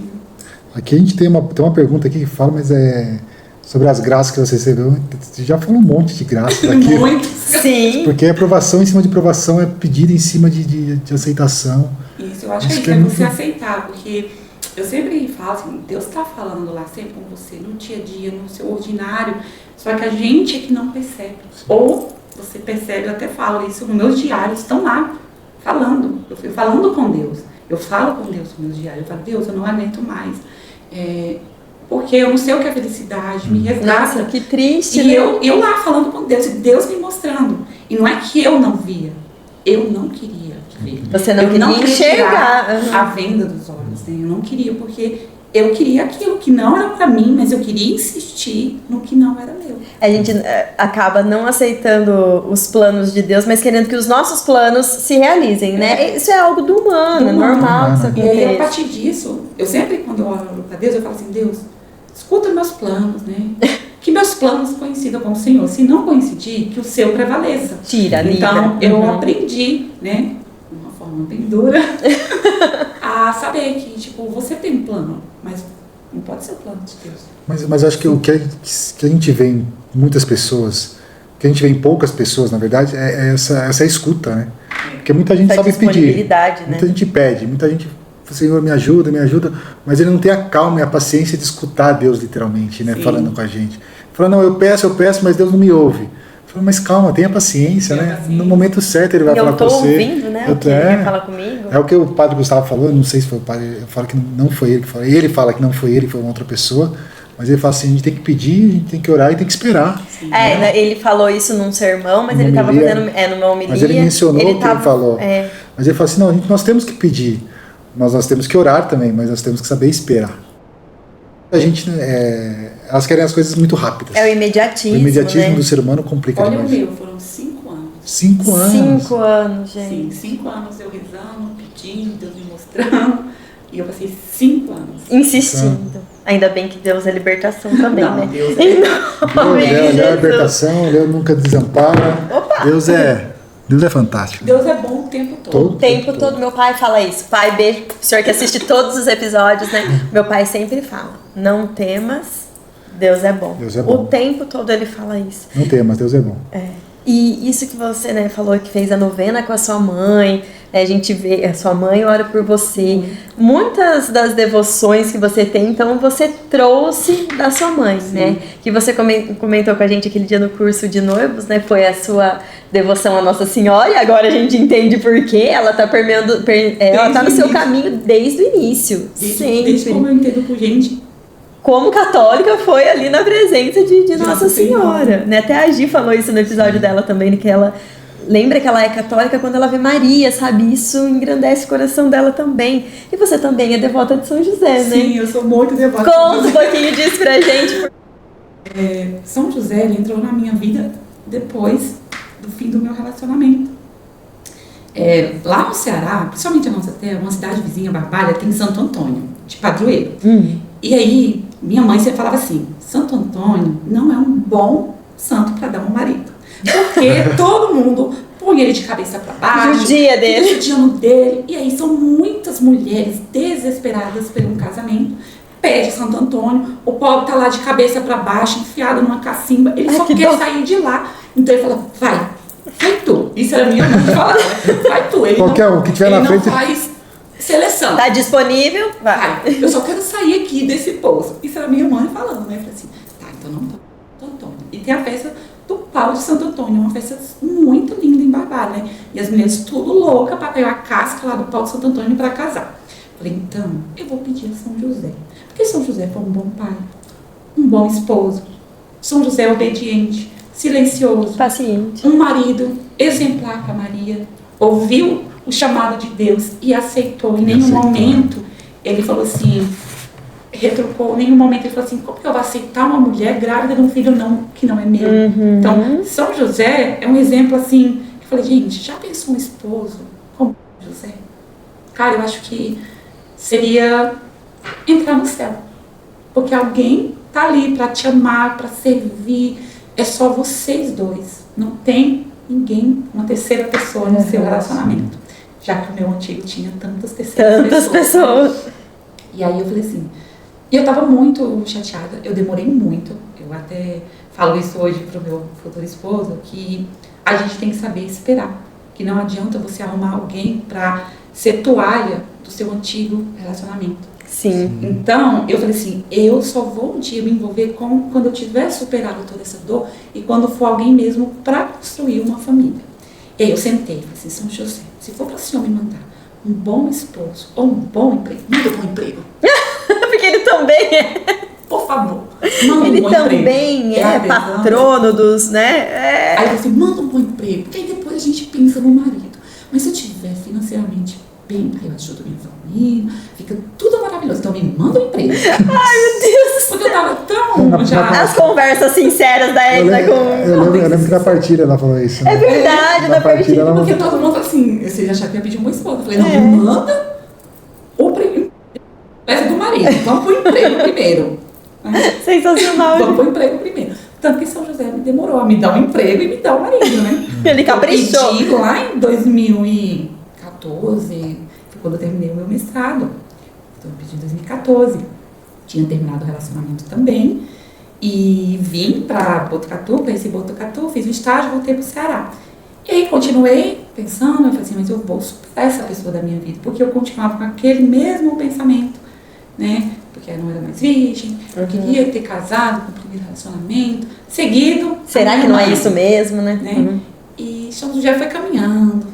Aqui a gente tem uma pergunta aqui que fala, mas é sobre as graças que você recebeu. Você já falou um monte de graças aqui. Muito. Sim. Porque é aprovação em cima de aprovação, é pedido em cima de aceitação. Isso, eu acho Isso que que é é muito- você aceitar, porque eu sempre falo assim, Deus está falando lá sempre com você, no dia a dia, no seu ordinário, só que a gente é que não percebe. Ou você percebe, eu até falo isso nos meus diários, estão lá falando, eu fui falando com Deus, eu falo com Deus nos meus diários, eu falo, Deus, eu não aguento mais, porque eu não sei o que é felicidade, me resgata. Nossa, que triste, E né? eu lá falando com Deus, e Deus me mostrando. E não é que eu não via, eu não queria ver. Você não Eu queria queria enxergar. tirar Uhum. a venda dos olhos, né? Eu não queria, porque eu queria aquilo que não era pra mim, mas eu queria insistir no que não era meu. A gente acaba não aceitando os planos de Deus, mas querendo que os nossos planos se realizem, né? Isso é algo do humano, Do é humano. normal que isso E aí, a aconteça. partir disso, eu sempre, quando eu oro pra Deus, eu falo assim, Deus, escuta meus planos, né? Que meus planos coincidam com o Senhor. Se não coincidir, que o seu prevaleça. Tira, livra. Então, eu Uhum. aprendi, né, de uma forma bem dura, a saber que, tipo, você tem um plano, mas não pode ser o plano de Deus. Mas acho que o que a gente vê em muitas pessoas, o que a gente vê em poucas pessoas, na verdade, é essa escuta, né? Porque muita gente Essa sabe pedir. disponibilidade, né? Muita gente pede, muita gente, Senhor, me ajuda, mas ele não tem a calma e a paciência de escutar Deus literalmente, né? Sim. Falando com a gente. Falando, não, eu peço, mas Deus não me ouve. Falo, mas calma, tenha paciência, Tenha né? paciência. No momento certo ele vai E falar eu com tô você. ouvindo, né? O que ele quer falar comigo. É o que o padre Gustavo falou, não sei se foi o padre, eu falo que não foi ele que falou. Ele fala que não foi ele, foi uma outra pessoa, mas ele fala assim, a gente tem que pedir, a gente tem que orar e tem que esperar. Ele falou isso num sermão, mas Numa ele estava homilia. fazendo numa homilia. Mas ele mencionou o que tava- ele falou. É, Mas ele fala assim, não, nós temos que pedir, nós temos que orar também, mas nós temos que saber esperar. A gente, elas querem as coisas muito rápidas. é o imediatismo, O imediatismo né? do ser humano complica Olha o demais. meu, foram 5 anos. 5 anos. 5 anos, gente. Sim, 5 anos eu rezando, pedindo, Deus me mostrando. E eu passei 5 anos. Insistindo. Ainda bem que Deus é libertação também, Não, né? Deus Em Deus nome de é a Jesus. libertação, Deus nunca desampara. Opa! Deus é fantástico. Deus é bom o tempo todo. Todo. O tempo todo meu pai fala isso. Pai, beijo. O senhor que assiste todos os episódios, né? Meu pai sempre fala: não temas, Deus é bom. Deus é bom. O tempo todo ele fala isso. Não tem, mas Deus é bom. E isso que você, né, falou que fez a novena com a sua mãe, né, a gente vê, a sua mãe ora por você. Muitas das devoções que você tem, então você trouxe da sua mãe, né? Que você comentou com a gente aquele dia no curso de noivos, né? Foi a sua devoção à Nossa Senhora, e agora a gente entende por quê. Ela tá permeando, ela tá no seu caminho desde o início. Desde sempre. como eu entendo por gente. Como católica, foi ali na presença de Nossa Senhora. Né? Até a Gi falou isso no episódio dela também, né? Que ela lembra que ela é católica quando ela vê Maria, sabe? Isso engrandece o coração dela também. E você também é devota de São José, né? Sim, eu sou muito devota. Conta um pouquinho disso pra gente. São José, ele entrou na minha vida depois do fim do meu relacionamento. Lá no Ceará, principalmente a nossa terra, uma cidade vizinha, Barbalha, tem Santo Antônio, de padroeiro. E aí, minha mãe sempre falava assim, Santo Antônio não é um bom santo para dar um marido. Porque todo mundo põe ele de cabeça para baixo. Judia dele. Fica judiando dele. E aí são muitas mulheres desesperadas por um casamento. Pede Santo Antônio, o pobre tá lá de cabeça para baixo, enfiado numa cacimba. Ele só que quer dó. sair de lá. Então ele fala, vai tu. Isso era minha mãe que falava. Vai tu. Ele Qualquer não, um que tiver ele na não frente- faz seleção. Tá disponível? Vai. Vai, eu só quero sair aqui desse poço. Isso era minha mãe falando, né? Eu falei assim, tá, então não tá Santo Antônio. E tem a festa do pau de Santo Antônio, uma festa muito linda em Barbalha, né? E as mulheres tudo louca pra pegar a casca lá do pau de Santo Antônio pra casar. Falei, então, eu vou pedir a São José. Porque São José foi um bom pai, um bom esposo. São José é obediente, silencioso, Paciente. um marido exemplar para Maria, ouviu o chamado de Deus e aceitou. Em nenhum momento ele falou assim, retrucou, em nenhum momento ele falou assim, como que eu vou aceitar uma mulher grávida de um filho que não é meu? Então, São José é um exemplo assim, que eu falei, gente, já pensou um esposo como José? Cara, eu acho que seria entrar no céu. Porque alguém tá ali para te amar, para servir. É só vocês dois. Não tem ninguém, uma terceira pessoa no seu relacionamento. Já que o meu antigo tinha tantas terceiras pessoas. E aí eu falei assim, e eu tava muito chateada, eu demorei muito, eu até falo isso hoje pro meu futuro esposo, que a gente tem que saber esperar, que não adianta você arrumar alguém pra ser toalha do seu antigo relacionamento. Sim. Então, eu falei assim, eu só vou um dia me envolver quando eu tiver superado toda essa dor e quando for alguém mesmo para construir uma família. E aí eu sentei e falei assim, São José, se for para o senhor me mandar um bom esposo ou um bom emprego, manda um bom emprego. Porque ele também é. Por favor, manda Ele um bom também emprego. é patrono dos, né? É. Aí eu falei assim, manda um bom emprego, porque aí depois a gente pensa no marido. Mas se eu tiver financeiramente bem, aí eu ajudo minha família, fica tudo maravilhoso. Então me manda um emprego. Ai, meu Deus. Porque eu tava tão já... As conversas sinceras da Eu Edna com... lembro que na partilha ela falou isso. É Né? verdade, Na na partilha ela Porque mandou. todo mundo assim, você já que ia pedir uma esposa. Eu falei, não, me manda o primeiro. Essa do marido. Vamos pro emprego primeiro. Né? Sensacional. Vamos pro emprego primeiro. Tanto que São José me demorou a me dar um emprego e me dar um marido, né? Ele caprichou. Eu pedi lá em 2014, foi quando eu terminei o meu mestrado. Então eu pedi em 2014. Tinha terminado o relacionamento também. E vim para Botucatu, conheci Botucatu, fiz o estágio, voltei pro Ceará. E aí continuei pensando, eu falei assim, mas eu vou superar essa pessoa da minha vida, porque eu continuava com aquele mesmo pensamento, né? Porque eu não era mais virgem, eu queria ter casado com o primeiro relacionamento, seguido. Será que não é isso mesmo, né? Né? E São José foi caminhando,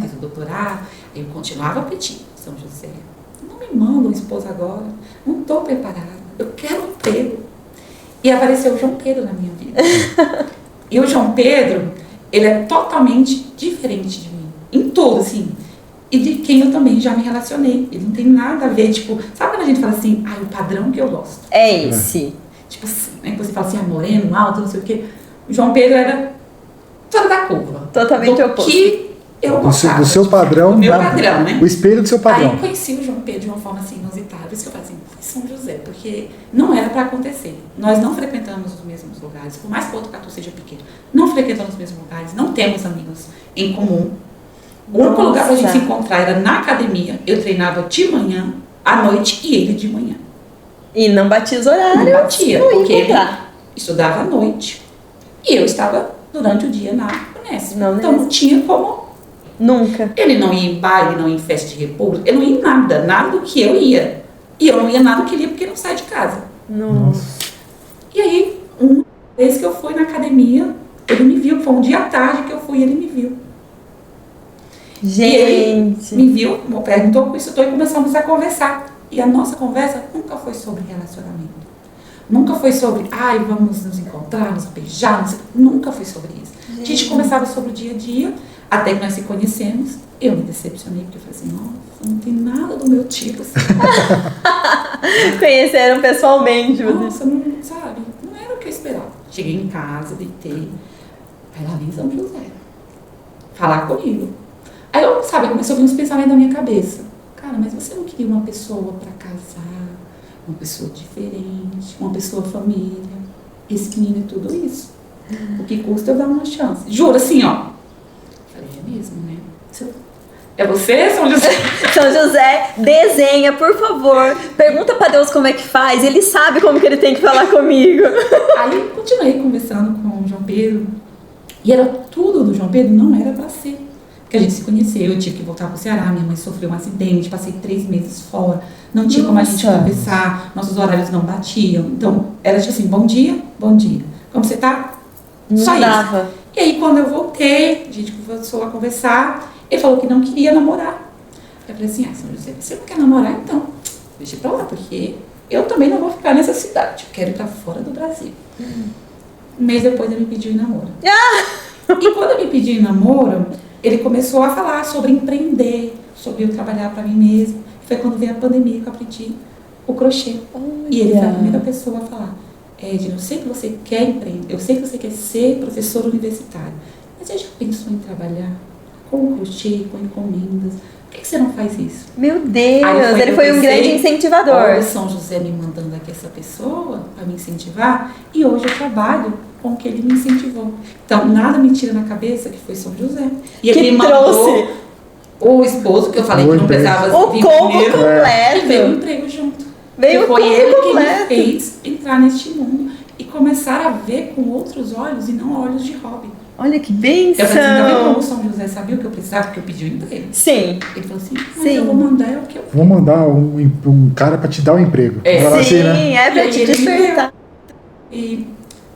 fiz o doutorado, eu continuava a pedir, São José, não me manda uma esposa agora, não estou preparada, eu quero um emprego. E apareceu o João Pedro na minha vida. E o João Pedro, ele é totalmente diferente de mim. Em tudo, assim. E de quem eu também já me relacionei. Ele não tem nada a ver, tipo... Sabe quando a gente fala assim, o padrão que eu gosto? É esse. Tipo assim, né? Você fala assim, moreno, alto, não sei o quê. O João Pedro era fora da curva. Totalmente oposto. Que eu gostava. Do seu padrão. Do meu padrão, né? O espelho do seu Aí padrão. eu conheci o João Pedro de uma forma assim inusitada. Por isso que eu falei assim, São José, porque não era para acontecer. Nós não frequentamos os mesmos lugares, por mais que Botucatu seja pequeno, não frequentamos os mesmos lugares, não temos amigos em comum. O único lugar para a gente se encontrar era na academia. Eu treinava de manhã, à noite e ele de manhã. E não batia os horários. Não batia, não ia porque ele encontrar. estudava à noite e eu estava durante o dia na Unesp. Na Unesp. Então não tinha como. Nunca. Ele não ia em baile, não ia em festa de república, ele não ia em nada do que eu ia. E eu não ia nada do que ele ia porque ele não sai de casa. Nossa. E aí, uma vez que eu fui na academia, ele me viu, foi um dia à tarde que eu fui e ele me viu. Gente. E ele me viu, perguntou com isso e começamos a conversar. E a nossa conversa nunca foi sobre relacionamento. Nunca foi sobre, vamos nos encontrar, nos beijar, nunca foi sobre isso. A gente conversava sobre o dia a dia, até que nós se conhecemos. Eu me decepcionei, porque eu falei assim, nossa, não tem nada do meu tipo. Assim. Conheceram pessoalmente. Nossa, não, sabe, não era o que eu esperava. Cheguei em casa, deitei, aí lá vem São José falar comigo. Aí eu, começou a vir uns pensamentos na minha cabeça. Cara, mas você não queria uma pessoa para casar, uma pessoa diferente, uma pessoa família. Esse menino é tudo isso. O que custa eu dar uma chance. Juro, assim, ó. Falei, é mesmo, né? É você, São José? São José, desenha, por favor. Pergunta pra Deus como é que faz. Ele sabe como que ele tem que falar comigo. Aí continuei conversando com o João Pedro. E era tudo do João Pedro, não era pra ser. Porque a gente se conheceu, eu tive que voltar pro Ceará, minha mãe sofreu um acidente, passei 3 meses fora. Não tinha como a gente conversar, nossos horários não batiam. Então, era tipo assim, bom dia. Como você tá? Só isso. Dava. E aí, quando eu voltei, a gente começou a conversar, ele falou que não queria namorar. Eu falei assim, São José, você não quer namorar? Então, deixa pra lá, porque eu também não vou ficar nessa cidade. Eu quero ir pra fora do Brasil. Um mês depois, ele me pediu em namoro. E quando ele me pediu em namoro, ele começou a falar sobre empreender, sobre eu trabalhar pra mim mesmo. Foi quando veio a pandemia que eu aprendi o crochê. E ele foi a primeira pessoa a falar, Edna, eu sei que você quer empreender, eu sei que você quer ser professora universitária, mas você já pensou em trabalhar com crochê, com encomendas? que você não faz isso? Meu Deus, Aí ele foi um grande incentivador. Olha, São José me mandando aqui essa pessoa para me incentivar, e hoje eu trabalho com o que ele me incentivou. Então, nada me tira na cabeça que foi São José. E ele Que me mandou trouxe o esposo, que eu falei O que não emprego. precisava o vir combo primeiro, e veio o completo. emprego junto. Veio E o foi combo ele que me completo. fez entrar neste mundo e começar a ver com outros olhos e não olhos de hobby. Olha que Eu falei assim, tá vendo como benção. São José sabia o que eu precisava? Porque eu pedi um emprego. Sim, Ele falou assim, mas Sim. eu vou mandar é o que eu Vou mandar um cara pra te dar um emprego. É. Fala assim, sim, né? é pra E te aí ele me despertar. E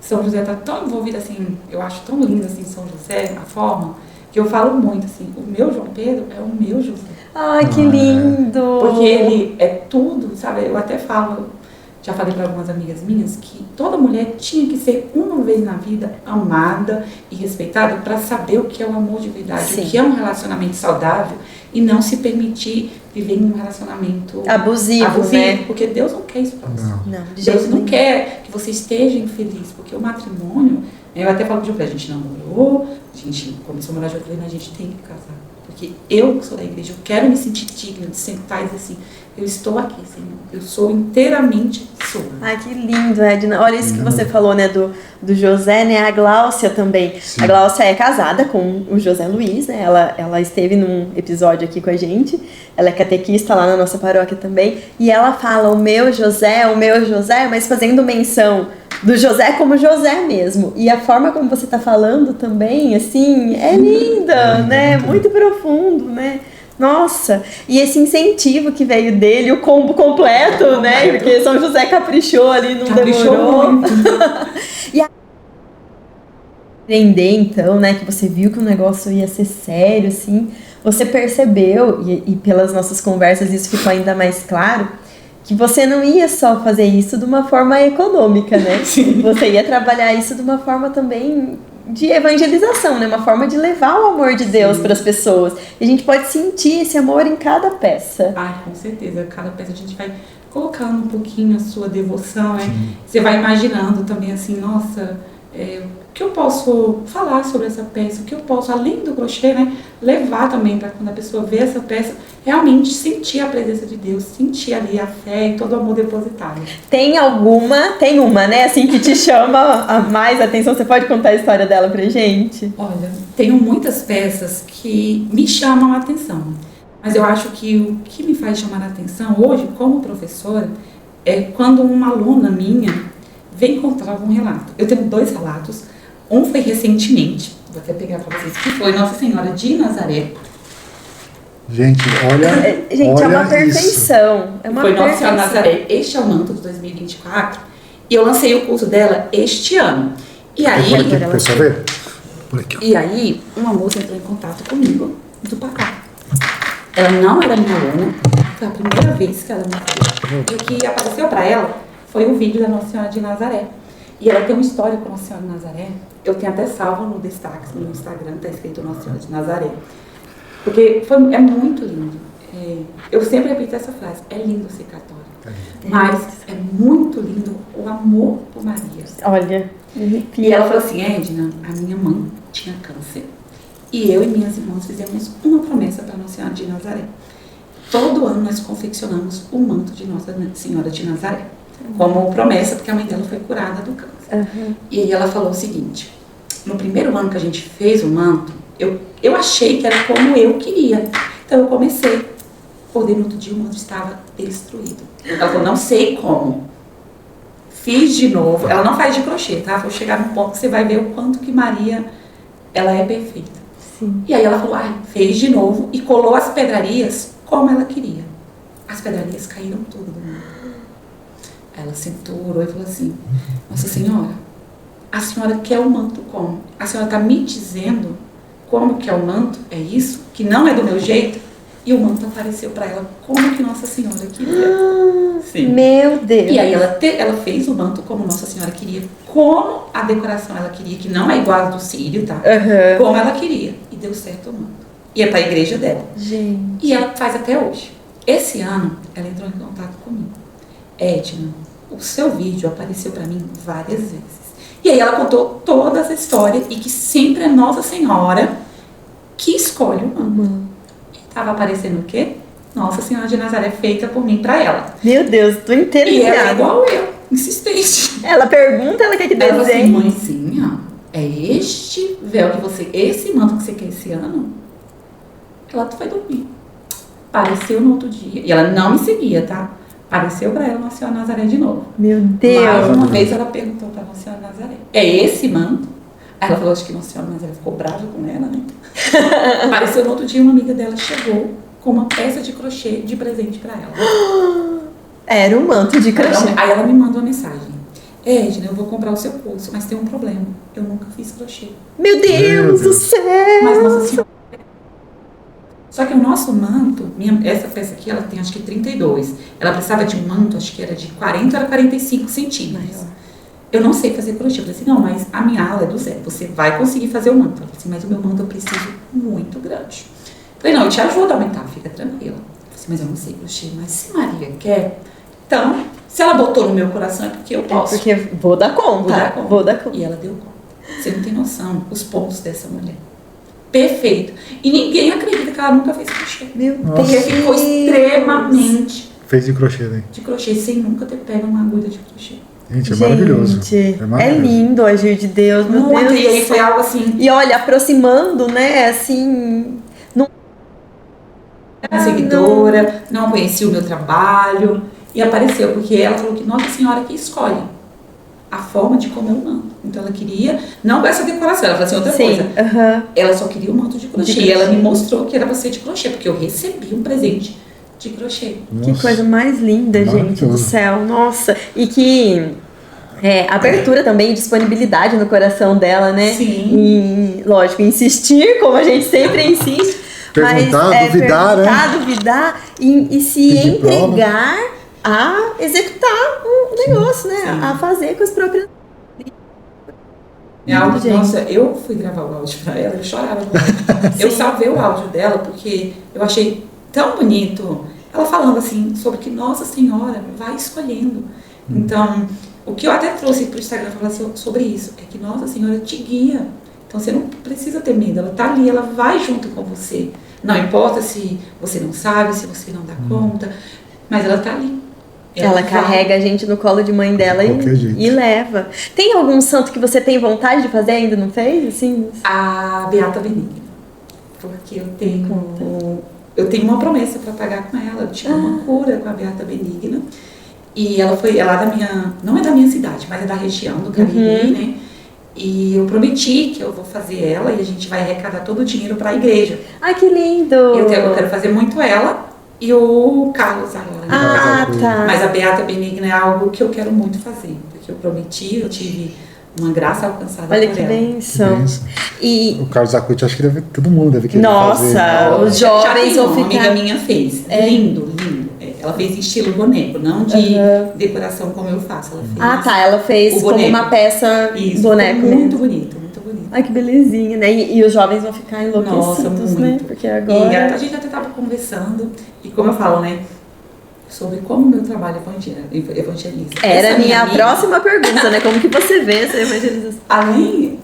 São José tá tão envolvido assim, eu acho tão lindo assim São José, a forma, que eu falo muito assim, o meu João Pedro é o meu José. Ai, que lindo. Porque ele é tudo, sabe? Eu até falo, já falei para algumas amigas minhas, que toda mulher tinha que ser uma vez na vida amada e respeitada para saber o que é o amor de verdade, Sim. o que é um relacionamento saudável e não se permitir viver em um relacionamento Abusivo, né? porque Deus não quer isso para você. Não. Não, de Deus jeito não nenhum. quer que você esteja infeliz, porque o matrimônio, eu até falo de a gente namorou, a gente começou a morar junto, eu falei, mas a gente tem que casar. Porque eu que sou da igreja, eu quero me sentir digna de sentar e dizer assim, eu estou aqui, Senhor, eu sou inteiramente sua. Ai, que lindo, Edna. Olha isso que você falou, né, do José, né, a Gláucia também. Sim. A Gláucia é casada com o José Luiz, né, ela esteve num episódio aqui com a gente, ela é catequista lá na nossa paróquia também, e ela fala o meu José, mas fazendo menção do José como José mesmo. E a forma como você tá falando também, assim, é linda, né, muito profundo, né. Nossa, e esse incentivo que veio dele, o combo completo, né? Porque São José caprichou ali, não Caprichou demorou. muito. Aprender, então, né? Que você viu que o negócio ia ser sério, assim. Você percebeu, e pelas nossas conversas isso ficou ainda mais claro, que você não ia só fazer isso de uma forma econômica, né? Sim. Você ia trabalhar isso de uma forma também de evangelização, né? Uma forma de levar o amor de Deus para as pessoas. E a gente pode sentir esse amor em cada peça. Ai, com certeza. Cada peça a gente vai colocando um pouquinho a sua devoção, né? Você vai imaginando também assim, nossa, o que eu posso falar sobre essa peça? O que eu posso, além do crochê, né? Levar também para quando a pessoa vê essa peça, realmente sentir a presença de Deus, sentir ali a fé e todo o amor depositado. Tem uma, né? Assim, que te chama a mais atenção. Você pode contar a história dela pra gente? Olha, tenho muitas peças que me chamam a atenção, mas eu acho que o que me faz chamar a atenção hoje, como professora, é quando uma aluna minha vem contar um relato. Eu tenho 2 relatos, um foi recentemente, vou até pegar para vocês, que foi Nossa Senhora de Nazaré. Gente, olha. Gente, olha é uma isso. perfeição. É uma Foi Nossa Senhora de perfeição. Nazaré, este é o manto de 2024, e eu lancei o curso dela este ano. E aí, Por aqui, pro pessoal ver? Por aqui, ó. E aí, uma moça entrou em contato comigo do Pacá. Ela não era minha aluna, foi a primeira vez que ela me viu. E o que apareceu para ela foi o vídeo da Nossa Senhora de Nazaré. E ela tem uma história com Nossa Senhora de Nazaré. Eu tenho até salvo no destaque no Instagram, tá escrito Nossa Senhora de Nazaré. Porque é muito lindo. Eu sempre repito essa frase, é lindo ser católica. Mas é muito lindo o amor por Maria. Olha, E ela falou assim, Edna, a minha mãe tinha câncer. E eu e minhas irmãs fizemos uma promessa para Nossa Senhora de Nazaré. Todo ano nós confeccionamos o manto de Nossa Senhora de Nazaré. Como promessa, porque a mãe dela foi curada do câncer. E aí ela falou o seguinte, no primeiro ano que a gente fez o manto, eu achei que era como eu queria. Então eu comecei. Acordei no outro dia, o manto estava destruído. Ela falou, não sei como. Fiz de novo. Ela não faz de crochê, tá? Vou chegar num ponto que você vai ver o quanto que Maria, ela é perfeita. Sim. E aí ela falou, fez de novo e colou as pedrarias como ela queria. As pedrarias caíram tudo do manto. Ela sentou, orou e falou assim, Nossa Senhora, a senhora quer o manto como? A senhora está me dizendo como que é o manto? É isso? Que não é do meu jeito? E o manto apareceu para ela como que Nossa Senhora queria. Sim. Meu Deus. E aí ela fez o manto como Nossa Senhora queria, como a decoração ela queria, que não é igual a do Sírio, tá? Como ela queria. E deu certo o manto. E é para a igreja dela. Gente. E ela faz até hoje. Esse ano, ela entrou em contato comigo. Edna, o seu vídeo apareceu para mim várias vezes. E aí ela contou toda essa história e que sempre é Nossa Senhora que escolhe o manto. Tava aparecendo o quê? Nossa Senhora de Nazaré feita por mim pra ela. Meu Deus, tô inteira E ela é ligada. igual eu, insistente. Ela pergunta, ela quer que Ela falou assim, desenhe. mãezinha, é este véu que você, esse manto que você quer esse ano? Ela foi dormir. Apareceu no outro dia. E ela não me seguia, tá? Apareceu pra ela Nossa Senhora Nazaré de novo. Meu Mais Deus. uma vez ela perguntou pra Nossa Senhora Nazaré, é esse manto? Aí ela falou, acho que Nossa Senhora Nazaré ficou brava com ela, né? Apareceu no outro dia, uma amiga dela chegou com uma peça de crochê de presente pra ela. Era um manto de crochê. Aí ela me manda uma mensagem. Edna, eu vou comprar o seu curso, mas tem um problema. Eu nunca fiz crochê. Meu Deus do céu. Mas Nossa Senhora... Só que o nosso manto, essa peça aqui, ela tem acho que 32. Ela precisava de um manto, acho que era de 40 a 45 centímetros. Eu não sei fazer crochê. Eu falei assim, não, mas a minha ala é do zero. Você vai conseguir fazer o manto. Ela falou assim, mas o meu manto eu preciso muito grande. Eu falei, não, eu te ajudo a aumentar, fica tranquila. Eu falei assim, mas eu não sei crochê. Mas se Maria quer, então, se ela botou no meu coração é porque eu posso. Porque vou dar conta. Vou dar conta. E ela deu conta. Você não tem noção, os pontos dessa mulher. Perfeito. E ninguém acredita que ela nunca fez crochê. Meu Porque Deus. ficou extremamente Fez de crochê, né? de crochê, sem nunca ter pego uma agulha de crochê. Gente, é maravilhoso. Gente, É maravilhoso. lindo o agir de Deus, meu Muito, Deus. e aí foi algo assim, E olha, aproximando, né, assim... seguidora, não conhecia o meu trabalho, e apareceu, porque ela falou que Nossa Senhora que escolhe a forma de como eu mando. Então ela queria, não com essa decoração, ela falou assim, outra Sim, coisa. aham. Ela só queria o manto de crochê. E ela me mostrou que era pra ser de crochê, porque eu recebi um presente de crochê. Que Nossa. coisa mais linda, gente do Maravilhoso. céu. Nossa, e que abertura também, disponibilidade no coração dela, né? Sim. E, lógico, insistir, como a gente sempre insiste. Perguntar, mas, duvidar, né? perguntar, duvidar e se Pedir entregar a executar o negócio, né? Sim. A fazer com as próprias... É algo, Gente. nossa, eu fui gravar o áudio pra ela, eu chorava no áudio. Eu salvei o áudio dela porque eu achei tão bonito. Ela falando assim, sobre que Nossa Senhora vai escolhendo. Então, o que eu até trouxe pro Instagram falar sobre isso, é que Nossa Senhora te guia. Então você não precisa ter medo, ela tá ali, ela vai junto com você. Não importa se você não sabe, se você não dá conta, mas ela tá ali. Ela vai. carrega a gente no colo de mãe dela De qualquer jeito. e leva. Tem algum santo que você tem vontade de fazer e ainda não fez? Assim? A Beata Benigna. Porque eu tenho uma promessa para pagar com ela. Eu tive uma cura com a Beata Benigna. E ela é lá da minha, não é da minha cidade, mas é da região do Cariri, né? E eu prometi que eu vou fazer ela e a gente vai arrecadar todo o dinheiro para a igreja. Ai, que lindo! Eu quero fazer muito ela e o Carlos agora. Né? Ah, tá. Mas a Beata Benigna é algo que eu quero muito fazer. Porque eu prometi, eu tive uma graça alcançada Olha por que ela. bênção. Benção. E, O Carlos Acuti, acho que todo mundo deve querer Nossa, fazer. os Já jovens tem vão uma ficar... amiga minha fez. Lindo, lindo. Ela fez em estilo boneco, não de decoração como eu faço. Ela fez. Ah, tá. Ela fez O como boneco. uma peça Isso, boneco. ficou muito mesmo. bonito, muito bonito. Ai, que belezinha, né? E os jovens vão ficar enlouquecidos, Nossa, né? muito. Porque E agora... a gente até estava conversando, e como eu falo, né? Sobre como o meu trabalho evangeliza. Era Essa a minha amiga, próxima pergunta, né? Como que você vê essa evangelização? Além,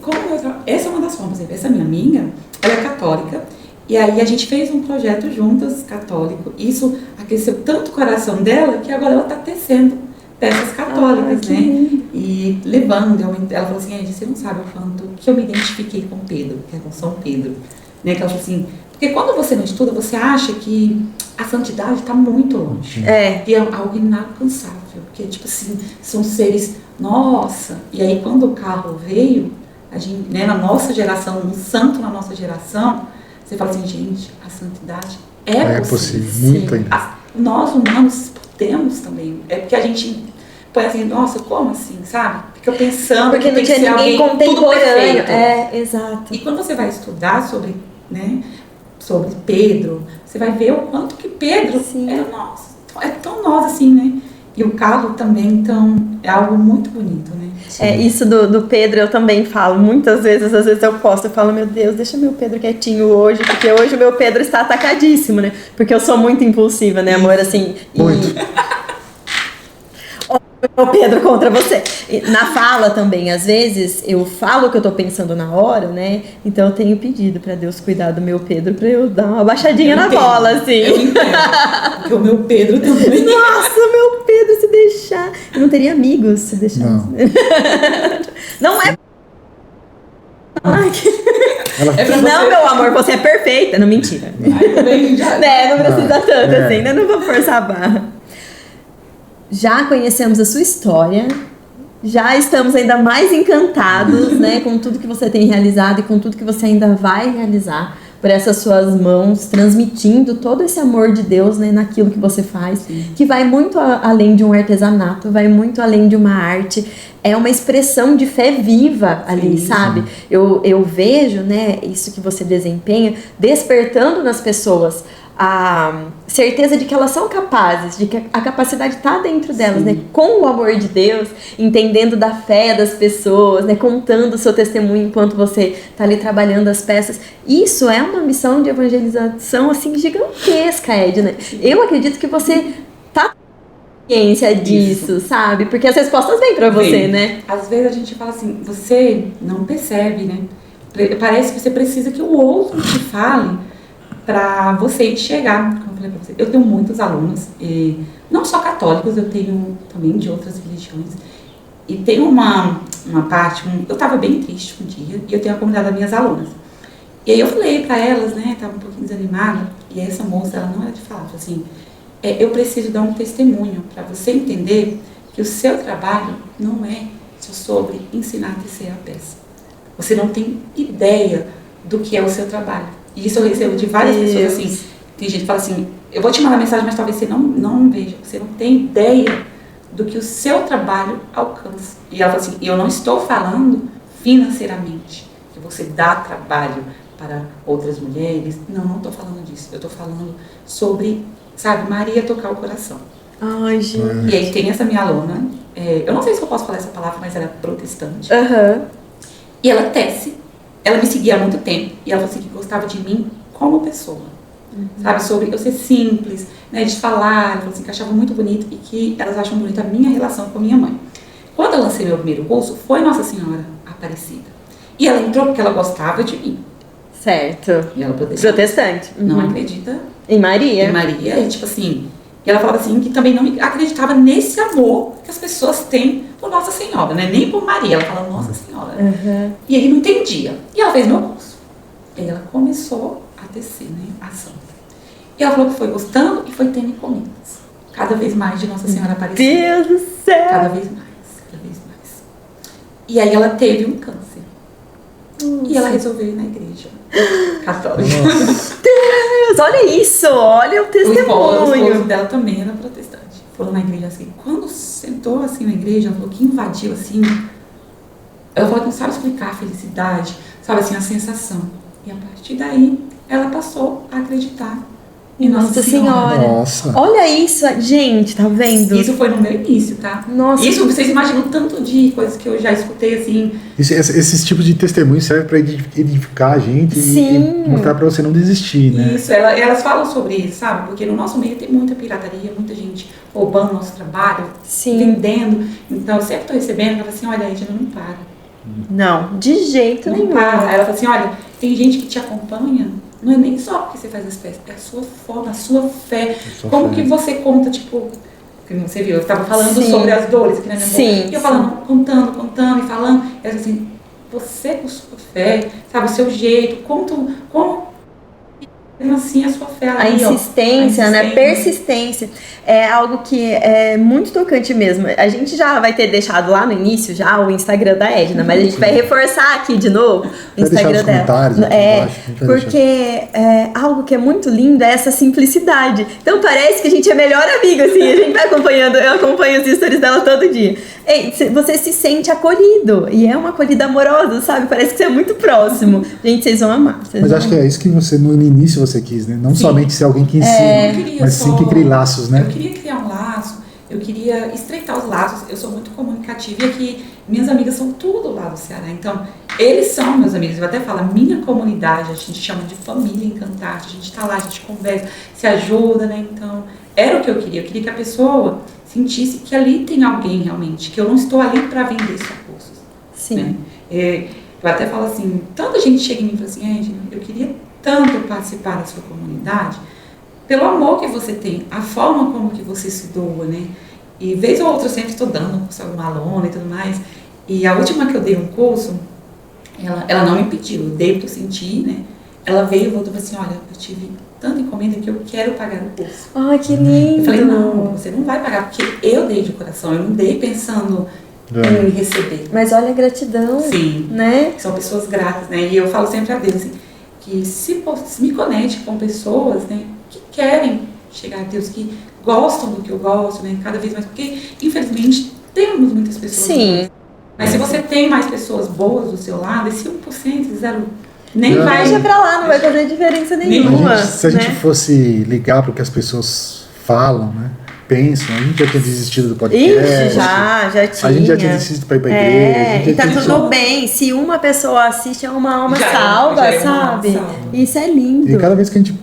essa é uma das formas. Essa minha amiga, ela é católica. E aí a gente fez um projeto juntas, católico. Isso aqueceu tanto o coração dela que agora ela está tecendo peças católicas, que né? lindo. E levando. Ela falou assim, você não sabe o quanto que eu me identifiquei com Pedro, que é com São Pedro. Né? Que ela falou assim, porque quando você não estuda, você acha que a santidade está muito longe. E é algo inalcançável. Porque, tipo assim, são seres, nossa. E aí quando o Carlos veio, a gente, né, na nossa geração, um santo na nossa geração, você fala assim, gente, a santidade é possível. Muito ainda. Nós humanos podemos também. É porque a gente põe assim, nossa, como assim, sabe? Fica pensando Porque que não tem que tinha ser ninguém alguém tudo contemporâneo. perfeito. Exato. E quando você vai estudar sobre, né, sobre Pedro, você vai ver o quanto que Pedro era nosso. É tão nós assim, né? E o Carlos também, então, é algo muito bonito, né? Isso do Pedro eu também falo. Muitas vezes, às vezes eu posto, eu falo, meu Deus, deixa meu Pedro quietinho hoje, porque hoje o meu Pedro está atacadíssimo, né? Porque eu sou muito impulsiva, né, amor? Assim, Muito. O Pedro contra você. E na fala também, às vezes, eu falo o que eu tô pensando na hora, né? Então eu tenho pedido pra Deus cuidar do meu Pedro pra eu dar uma baixadinha na bola, assim. Eu entendo. Porque o meu Pedro também. Nossa, meu Pedro, se deixar. Eu não teria amigos se deixar. Não. Não é. Ai, É pra não, você. meu amor, você é perfeita. Não, mentira. Aí também já. Né, não precisa tanto É. assim, né? Não vou forçar a barra. Já conhecemos a sua história, já estamos ainda mais encantados, né, com tudo que você tem realizado e com tudo que você ainda vai realizar por essas suas mãos, transmitindo todo esse amor de Deus, né, naquilo que você faz, que vai muito além de um artesanato, vai muito além de uma arte, é uma expressão de fé viva ali, Sim, sabe? Eu vejo, né, isso que você desempenha, despertando nas pessoas a certeza de que elas são capazes, de que a capacidade está dentro delas, né? Com o amor de Deus, entendendo da fé das pessoas, né? Contando o seu testemunho enquanto você está ali trabalhando as peças. Isso é uma missão de evangelização, assim, gigantesca, Edna. Eu acredito que você tá com ciência disso, sabe? Porque as respostas vêm para você, Bem, né? Às vezes a gente fala assim, você não percebe, né? Parece que você precisa que o outro te fale para você enxergar, como eu falei para você. Eu tenho muitos alunos, não só católicos, eu tenho também de outras religiões. E tem uma parte, eu estava bem triste um dia, e eu tenho a comunidade das minhas alunas. E aí eu falei para elas, né, estava um pouquinho desanimada, e essa moça, ela não era de falar, assim, eu preciso dar um testemunho para você entender que o seu trabalho não é só sobre ensinar a tecer a peça. Você não tem ideia do que é o seu trabalho. E isso eu recebo de várias pessoas, assim, tem gente que fala assim, eu vou te mandar mensagem, mas talvez você não veja, você não tem ideia do que o seu trabalho alcança. E ela fala assim, eu não estou falando financeiramente, que você dá trabalho para outras mulheres, não estou falando disso, eu estou falando sobre, sabe, Maria tocar o coração. Ai, gente. E aí tem essa minha aluna, eu não sei se eu posso falar essa palavra, mas ela é protestante, Aham. e ela tece. Ela me seguia há muito tempo e ela falou assim que gostava de mim como pessoa, sabe, sobre eu ser simples, né, de falar, ela falou assim que achava muito bonito e que elas acham bonita a minha relação com a minha mãe. Quando eu lancei meu primeiro curso, foi Nossa Senhora Aparecida. E ela entrou porque ela gostava de mim. Certo. E ela protestante. Protestante. Não Uhum. acredita Em Maria. em Maria, e tipo assim, e ela falava assim que também não acreditava nesse amor que as pessoas têm por Nossa Senhora, né? Nem por Maria, ela falava Nossa Senhora. Uhum. E aí não entendia. E ela fez meu curso. E aí ela começou a tecer, né, a santa. E ela falou que foi gostando e foi tendo encomendas. Cada vez mais de Nossa Senhora Aparecida. Deus do céu. Cada vez mais, cada vez mais. E aí ela teve um câncer. E ela resolveu ir na igreja católica. Deus, olha isso, olha o O esposo testemunho. dela também era protestante. Foram na igreja assim. Quando sentou assim na igreja, ela falou que invadiu assim. Ela falou que não sabe explicar a felicidade, sabe assim, a sensação. E a partir daí, ela passou a acreditar em Nossa Senhora. Nossa. Olha isso, gente, tá vendo? Isso foi no meu início, tá? Nossa. Isso, vocês imaginam tanto de coisas que eu já escutei assim. Esses tipos de testemunhos servem para edificar a gente Sim. e mostrar para você não desistir, né? Isso, elas falam sobre isso, sabe? Porque no nosso meio tem muita pirataria, muita gente roubando nosso trabalho, Sim. vendendo. Então eu sempre tô recebendo, ela fala assim, olha, a gente não para. Não, de jeito Não nenhum. para. Ela fala assim, olha, tem gente que te acompanha, não é nem só porque você faz as peças, é a sua forma, a sua fé. sua Como fé. que você conta, tipo, que você viu, eu estava falando Sim. sobre as dores aqui na minha Sim, boca. E eu falando, contando e falando. E ela assim, você com sua fé, sabe, o seu jeito, como assim a sua fé A ali, ó. insistência, né? Persistência. É algo que é muito tocante mesmo. A gente já vai ter deixado lá no início já o Instagram da Edna, mas a gente vai reforçar aqui de novo o Vai deixar Instagram nos dela. comentários aqui embaixo, a gente vai Porque algo que é muito lindo é essa simplicidade. Então parece que a gente é melhor amigo, assim, a gente vai acompanhando, eu acompanho os stories dela todo dia. Ei, você se sente acolhido, e é uma acolhida amorosa, sabe? Parece que você é muito próximo. Gente, vocês vão amar. Vocês Mas vão acho que é isso que você, no início, você quis, né? Não Sim. somente ser alguém que Eu ensina, queria mas sim só- que crie laços, né? Eu queria criar um laço, eu queria estreitar os laços. Eu sou muito comunicativa e aqui minhas amigas são tudo lá do Ceará. Então, eles são meus amigos. Eu até falo, a minha comunidade, a gente chama de família Encantarte. A gente tá lá, a gente conversa, se ajuda, né? Então, era o que eu queria. Eu queria que a pessoa sentisse que ali tem alguém realmente, que eu não estou ali para vender só cursos. Sim. Né? Eu até falo assim, tanta gente chega em mim e fala assim, Edna, eu queria tanto participar da sua comunidade, pelo amor que você tem, a forma como que você se doa, né? E vez ou outra eu sempre estou dando curso a alguma aluna e tudo mais. E a última que eu dei um curso, ela não me pediu, eu dei porque eu senti, né? Ela veio e voltou e falou assim, olha, eu tive tanta encomenda que eu quero pagar o curso. Ai, que lindo. Eu falei, não, você não vai pagar, porque eu dei de coração, eu não dei pensando em receber. Mas olha a gratidão. Sim, né? são pessoas gratas, né? E eu falo sempre a Deus, assim, que se me conecte com pessoas, né, que querem chegar a Deus, que gostam do que eu gosto, né, cada vez mais, porque infelizmente temos muitas pessoas boas. Mas se você tem mais pessoas boas do seu lado, esse 1%, zero, nem vai. Deixa pra lá, não vai fazer diferença nenhuma. Se a gente fosse ligar para o que as pessoas falam, né? Pensam, a gente já tinha desistido do podcast. Ixi, já tinha. A gente já tinha desistido para ir pra igreja. E tá tudo bem. Se uma pessoa assiste, é uma alma salva, já é uma sabe? alma salva. Isso é lindo. E cada vez que a gente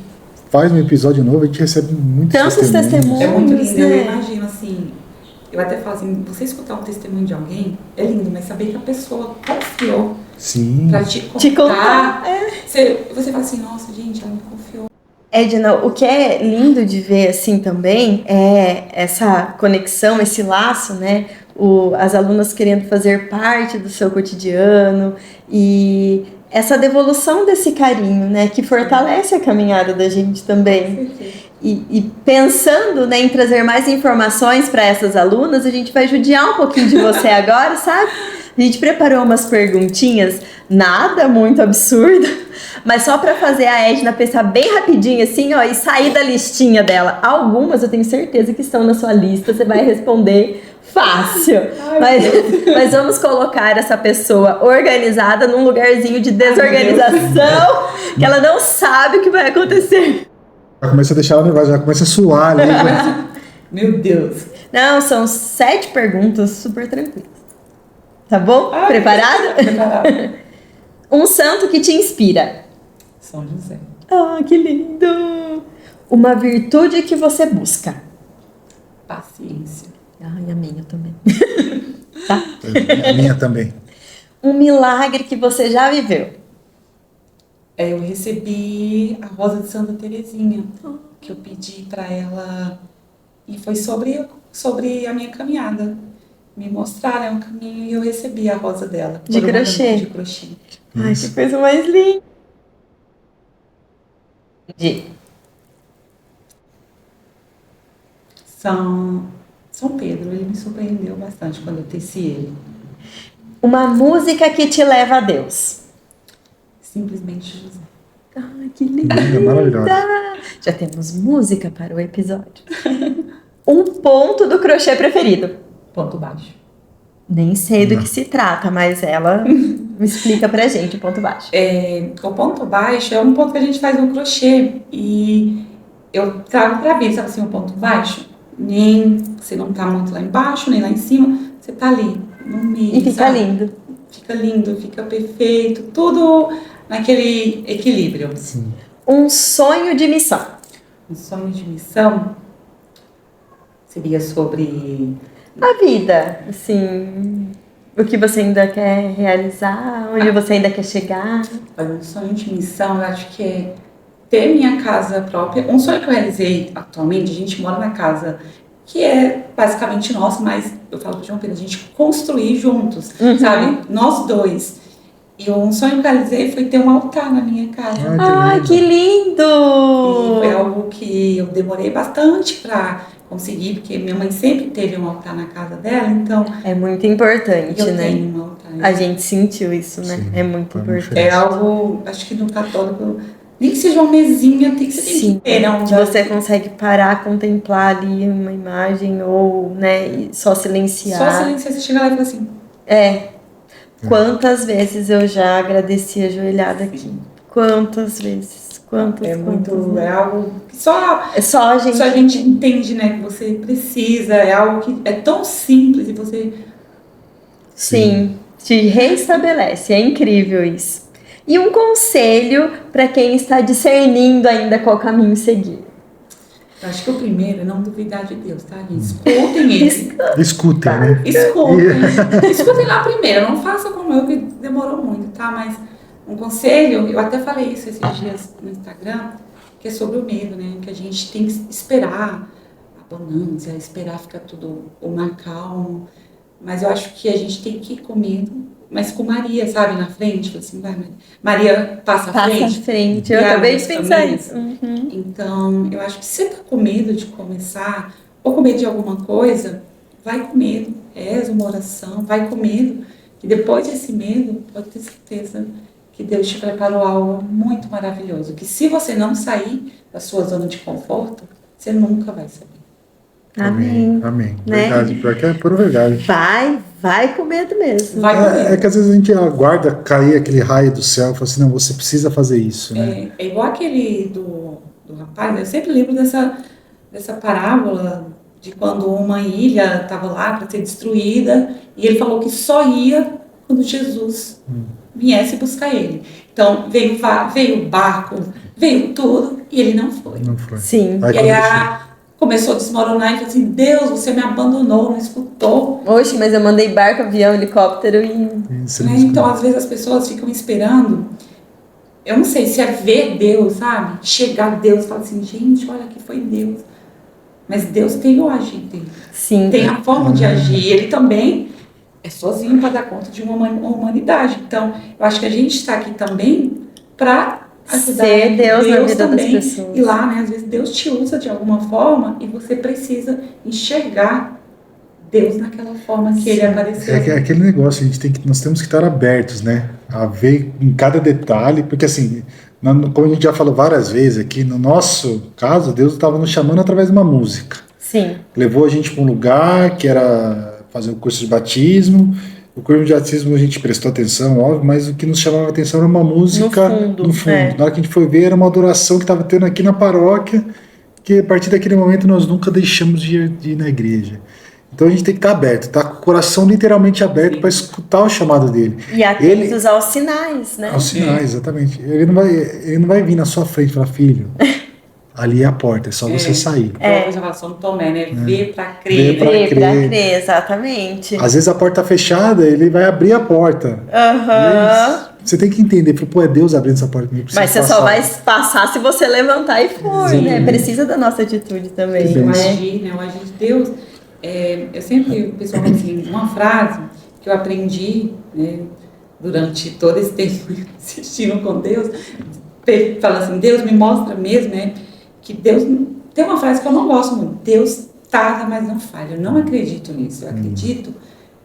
faz um episódio novo, a gente recebe muitos Tantos testemunhos. É muito lindo, né? eu imagino assim. Eu até falo assim, você escutar um testemunho de alguém é lindo, mas saber que a pessoa confiou Sim. pra te contar. Você fala assim, nossa, gente, ela me confiou. Edna, o que é lindo de ver assim também é essa conexão, esse laço, né? As alunas querendo fazer parte do seu cotidiano e essa devolução desse carinho, né? Que fortalece a caminhada da gente também. E pensando, né, em trazer mais informações para essas alunas, a gente vai judiar um pouquinho de você agora, sabe? A gente preparou umas perguntinhas, nada muito absurdo, mas só para fazer a Edna pensar bem rapidinho assim, ó, e sair da listinha dela. Algumas eu tenho certeza que estão na sua lista, você vai responder fácil. Mas vamos colocar essa pessoa organizada num lugarzinho de desorganização, que ela não sabe o que vai acontecer. Já começa a deixar ela nervosa, já começa a suar ali. Meu Deus. Não, são 7 perguntas super tranquilas. Tá bom? Preparado? Preparado. Um santo que te inspira. São José. Ah, que lindo! Uma virtude que você busca. Paciência. Ai, a minha também. Tá? A minha também. Um milagre que você já viveu. Eu recebi a Rosa de Santa Terezinha, que eu pedi para ela, e foi sobre a minha caminhada. Me mostraram o caminho e eu recebi a rosa dela. De crochê. De crochê. Ai, que coisa mais linda. São Pedro, ele me surpreendeu bastante quando eu teci ele. Uma música que te leva a Deus. Simplesmente José. Ai, que linda! Maravilhosa. Já temos música para o episódio. Um ponto do crochê preferido. Ponto baixo. Nem sei do que se trata, mas ela me explica pra gente o ponto baixo. O ponto baixo é um ponto que a gente faz no crochê e eu trago pra ver, sabe assim, o ponto baixo? Nem você não tá muito lá embaixo, nem lá em cima, você tá ali, no meio. E fica sabe? lindo. Fica lindo, fica perfeito, tudo naquele equilíbrio. Sim. Um sonho de missão. Um sonho de missão seria sobre A vida, assim, o que você ainda quer realizar, onde você ainda quer chegar. um sonho de missão, eu acho que é ter minha casa própria. Um sonho que eu realizei atualmente, a gente mora na casa que é basicamente nossa, mas eu falo pro João Pedro, a gente construir juntos, sabe? Nós dois. E um sonho que eu realizei foi ter um altar na minha casa. Ai, que lindo! E foi algo que eu demorei bastante pra conseguir, porque minha mãe sempre teve um altar na casa dela, então É muito importante, eu né? tenho um altar. A gente sentiu isso, né? Sim, É muito foi importante. É algo, acho que no católico, nem que seja uma mesinha, tem que ser Sim, ter, não. que você consegue parar, contemplar ali uma imagem ou, né, e só silenciar. Só silenciar, você chega lá e fala assim, Quantas vezes eu já agradeci ajoelhada aqui? Quantas vezes? Quantas, é quantas, muito, né? é algo que só É só a gente... a gente entende, né, que você precisa, é algo que é tão simples e você... Sim, te reestabelece. É incrível isso. E um conselho para quem está discernindo ainda qual caminho seguir. Eu acho que o primeiro é não duvidar de Deus, tá, gente? Escutem ele. Escutem, né? Escutem lá primeiro. Não faça como eu, que demorou muito, tá? Mas um conselho, eu até falei isso esses dias no Instagram, que é sobre o medo, né? Que a gente tem que esperar a bonança, esperar ficar tudo o mar calmo. Mas eu acho que a gente tem que ir com medo, mas com Maria, sabe, na frente. Falei assim, vai, Maria, passa à frente. Passa à frente. Eu e abre acabei os de pensar caminhos. isso. Uhum. Então, eu acho que se você tá com medo de começar, ou com medo de alguma coisa, vai com medo. Reza uma oração, vai com medo. E depois desse medo, pode ter certeza que Deus te preparou algo muito maravilhoso. Que se você não sair da sua zona de conforto, você nunca vai saber. Amém. Amém. Né? Verdade, pior que é pura verdade. Vai com medo mesmo. Vai com medo. É que às vezes a gente aguarda cair aquele raio do céu e fala assim, não, você precisa fazer isso, né? É igual aquele do rapaz, né? Eu sempre lembro dessa parábola de quando uma ilha estava lá para ser destruída e ele falou que só ia quando Jesus viesse buscar ele. Então veio o barco, veio tudo e ele não foi. Não foi. Sim. Aí E aí começou a desmoronar e falou assim, Deus, você me abandonou, não escutou. Oxe, mas eu mandei barco, avião, helicóptero e... Né? Então, às vezes, as pessoas ficam esperando, eu não sei se é ver Deus, sabe? Chegar a Deus e falar assim, gente, olha que foi Deus. Mas Deus tem o agir dele. Sim. Tem a forma de agir. Ele também é sozinho para dar conta de uma humanidade. Então, eu acho que a gente está aqui também para ajudar ser Deus na vida também. das pessoas. E lá, né, às vezes Deus te usa de alguma forma e você precisa enxergar Deus naquela forma que ele apareceu. É aquele negócio, nós temos que estar abertos, né? A ver em cada detalhe, porque assim, como a gente já falou várias vezes aqui, no nosso caso, Deus estava nos chamando através de uma música. Sim. Levou a gente para um lugar que era fazer o curso de batismo. O curso de batismo a gente prestou atenção, óbvio, mas o que nos chamava a atenção era uma música no fundo. É. Na hora que a gente foi ver, era uma adoração que estava tendo aqui na paróquia, que a partir daquele momento nós nunca deixamos de ir na igreja. Então a gente tem que estar aberto, tá com o coração literalmente aberto para escutar o chamado dele. E atentos aos sinais, né? Aos sinais, exatamente. Ele não vai vir na sua frente e falar, filho, ali é a porta, é só você sair. É. Já São Tomé, né? Ver para crer. Ver pra Ver pra crer. crer, exatamente. Às vezes a porta tá fechada, ele vai abrir a porta. Aham. Você tem que entender, pô, é Deus abrindo essa porta. Mas você só vai passar se você levantar e for, né? Precisa da nossa atitude também, Sim. O né? agir, né? O agir de Deus. Eu sempre, pessoalmente, assim, uma frase que eu aprendi, né, durante todo esse tempo assistindo com Deus, fala assim, Deus me mostra mesmo, né, que Deus... Tem uma frase que eu não gosto muito, Deus tarda, mas não falha. Eu não acredito nisso, eu acredito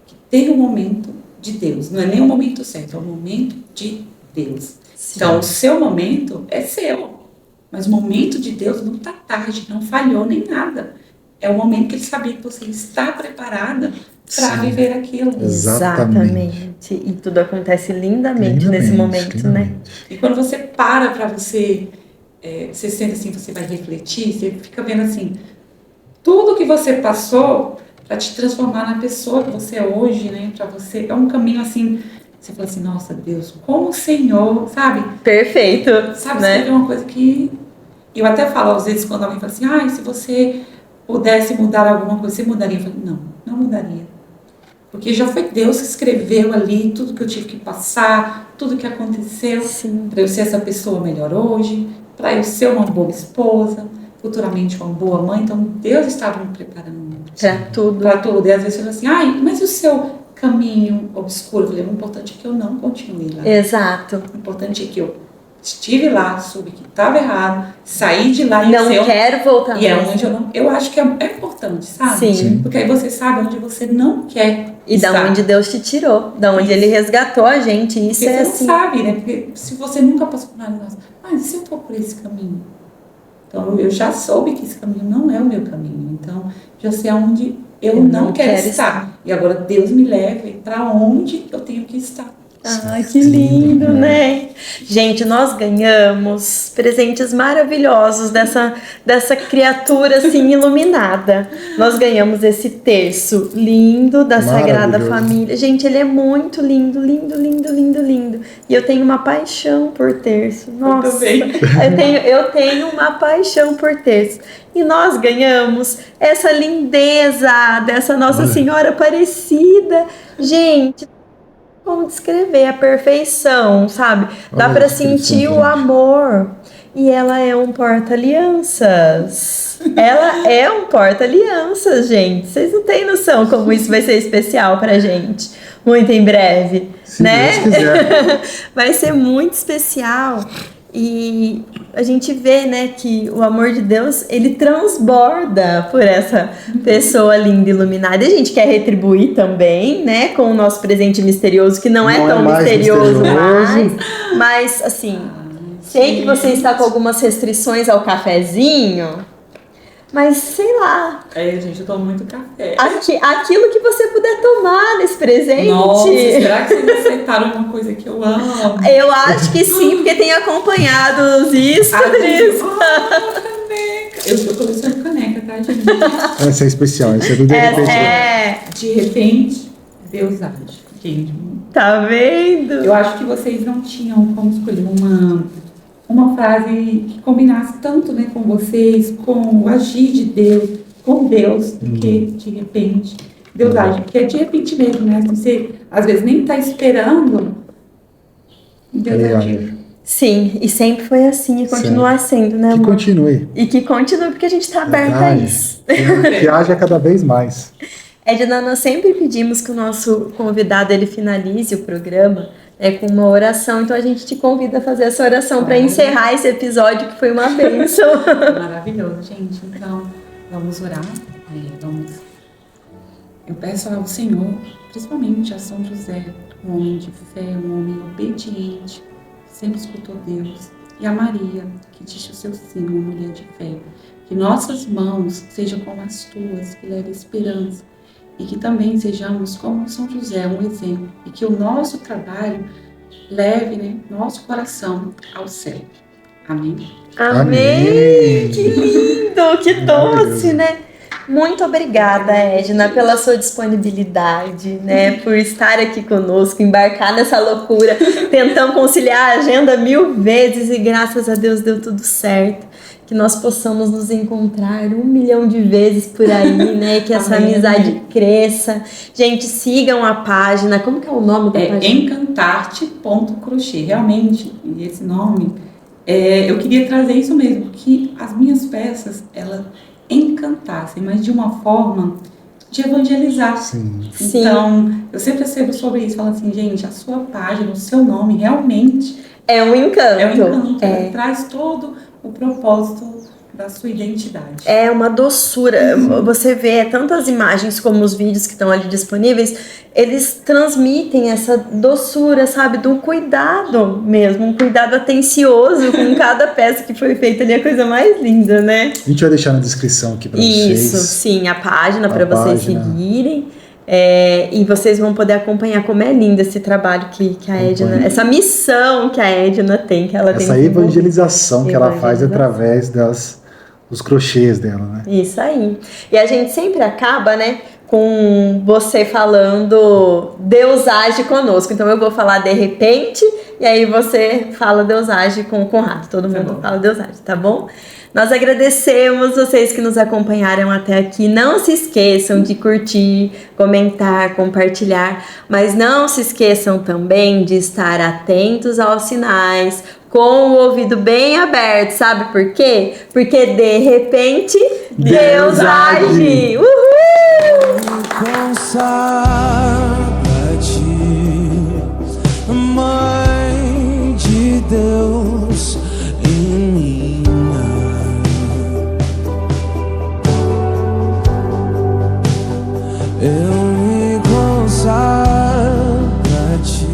que tem um momento de Deus, não é nem o momento certo, é o momento de Deus. Sim. Então, o seu momento é seu, mas o momento de Deus não está tarde, não falhou nem nada. É o momento que ele sabia que você está preparada para viver aquilo. Exatamente. E tudo acontece lindamente nesse momento, né? E quando você para você, você sente assim, você vai refletir, você fica vendo assim, tudo que você passou para te transformar na pessoa que você é hoje, né? Para você, é um caminho assim, você fala assim, nossa Deus, como o Senhor, sabe? Perfeito, Sabe, né? você vê uma coisa que... Eu até falo, às vezes, quando alguém fala assim, se você pudesse mudar alguma coisa, você mudaria? Eu falei, não mudaria. Porque já foi Deus que escreveu ali tudo que eu tive que passar, tudo que aconteceu, para eu ser essa pessoa melhor hoje, para eu ser uma boa esposa, futuramente uma boa mãe. Então, Deus estava me preparando para tudo. Para tudo. E às vezes você fala assim, mas o seu caminho obscuro? Eu falei, o importante é que eu não continue lá. Exato. O importante é que eu estive lá, soube que estava errado, saí de lá e não quero voltar. E é onde eu não. Eu acho que é importante, sabe? Sim. Porque aí você sabe onde você não quer. E estar. da onde Deus te tirou, da onde Ele resgatou a gente. Isso porque é você assim. não sabe, né? Porque se você nunca passou por nada, mas se eu for por esse caminho? Então eu já soube que esse caminho não é o meu caminho. Então já sei aonde eu não quero estar. E agora Deus me leva para onde eu tenho que estar. Ai, que lindo, né? Gente, nós ganhamos presentes maravilhosos dessa criatura assim iluminada. Nós ganhamos esse terço lindo da Sagrada Maravilhoso. Família. Gente, ele é muito lindo, lindo, lindo, lindo, lindo. E eu tenho uma paixão por terço. Nossa, também. eu tenho uma paixão por terço. E nós ganhamos essa lindeza dessa Nossa Senhora Aparecida. Gente, como descrever a perfeição, sabe? Dá Olha pra que sentir interessante, o amor. E ela é um porta-alianças. Ela é um porta-alianças, gente. Vocês não têm noção como isso vai ser especial pra gente. Muito em breve, Se né? Deus quiser. Vai ser muito especial. E a gente vê, né, que o amor de Deus, ele transborda por essa pessoa linda e iluminada. E a gente quer retribuir também, né, com o nosso presente misterioso, que não é tão mais misterioso mais. misterioso. Mas, assim, sei que você está com algumas restrições ao cafezinho, mas sei lá, Gente, eu tomo muito café. aquilo que você puder tomar nesse presente. Nossa, será que vocês aceitaram uma coisa que eu amo? Eu acho que sim, porque tem acompanhado os stories. Caneca. Eu coleciono caneca, tá, gente? Essa é especial, essa é do de repente. De repente, Deus age. Gente, Tá vendo? eu acho que vocês não tinham como escolher uma frase que combinasse tanto, né, com vocês, com o agir de Deus, com Deus, do que de repente Deus age. Porque é de repente mesmo, né? Você às vezes nem tá esperando. Deus Ele agir. age. Sim, e sempre foi assim e continua sendo, né, Que amor? continue. E que continue, porque a gente tá aberta a Verdade. isso. Que haja cada vez mais. Edna, nós sempre pedimos que o nosso convidado ele finalize o programa com uma oração, então a gente te convida a fazer essa oração para encerrar esse episódio que foi uma bênção. Maravilhoso, gente. Então, vamos orar. Eu peço ao Senhor, principalmente a São José, um homem de fé, um homem obediente, que sempre escutou Deus, e a Maria, que disse o seu sim, uma mulher de fé. Que nossas mãos sejam como as tuas, que leve esperança, e que também sejamos como São José, um exemplo, e que o nosso trabalho leve, né, nosso coração ao céu. Amém? Amém! Que lindo, que doce, né? Muito obrigada, Edna, pela sua disponibilidade, né? Por estar aqui conosco, embarcar nessa loucura, tentando conciliar a agenda 1000 vezes e graças a Deus deu tudo certo. Que nós possamos nos encontrar 1 milhão de vezes por aí, né? Que essa amizade cresça. Gente, sigam a página. Como que é o nome da página? Encantarte.crochê. Realmente, e esse nome, eu queria trazer isso mesmo, que as minhas peças, elas encantassem, mas de uma forma de evangelizar. Sim. Então, eu sempre recebo sobre isso, falo assim, gente, a sua página, o seu nome, realmente É um encanto. é um encanto. Traz todo o propósito da sua identidade. É uma doçura. Você vê tantas imagens como os vídeos que estão ali disponíveis, eles transmitem essa doçura, sabe? Do cuidado mesmo, um cuidado atencioso com cada peça que foi feita ali, a coisa mais linda, né? A gente vai deixar na descrição aqui para vocês. Isso, sim, a página para vocês página. seguirem. E vocês vão poder acompanhar como é lindo esse trabalho que a Edna, essa missão que a Edna tem, que ela tem. Essa evangelização que ela faz Evangelização. através dos crochês dela, né? Isso aí. E a gente sempre acaba, né, com você falando Deus age conosco. Então eu vou falar de repente e aí você fala Deus age com o Conrado. Todo mundo fala Deus age, tá bom? Nós agradecemos vocês que nos acompanharam até aqui. Não se esqueçam de curtir, comentar, compartilhar, mas não se esqueçam também de estar atentos aos sinais, com o ouvido bem aberto. Sabe por quê? Porque de repente Deus age. Uhul! Consagra-te, Mãe de Deus em mim. Eu me consagro a ti,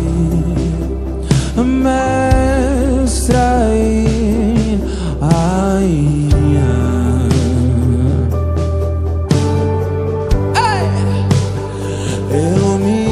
mestra e rainha. Eu me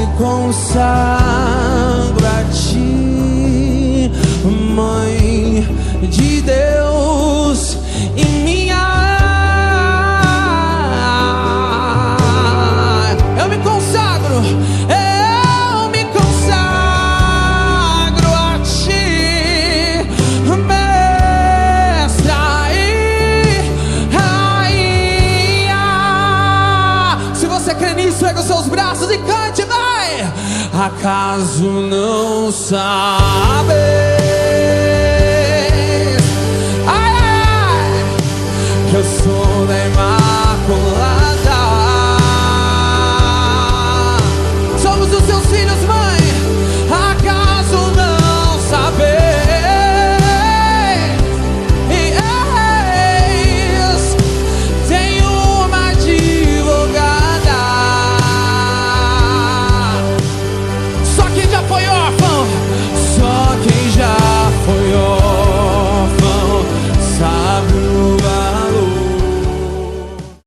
erga os seus braços e cante, vai! Acaso não sabe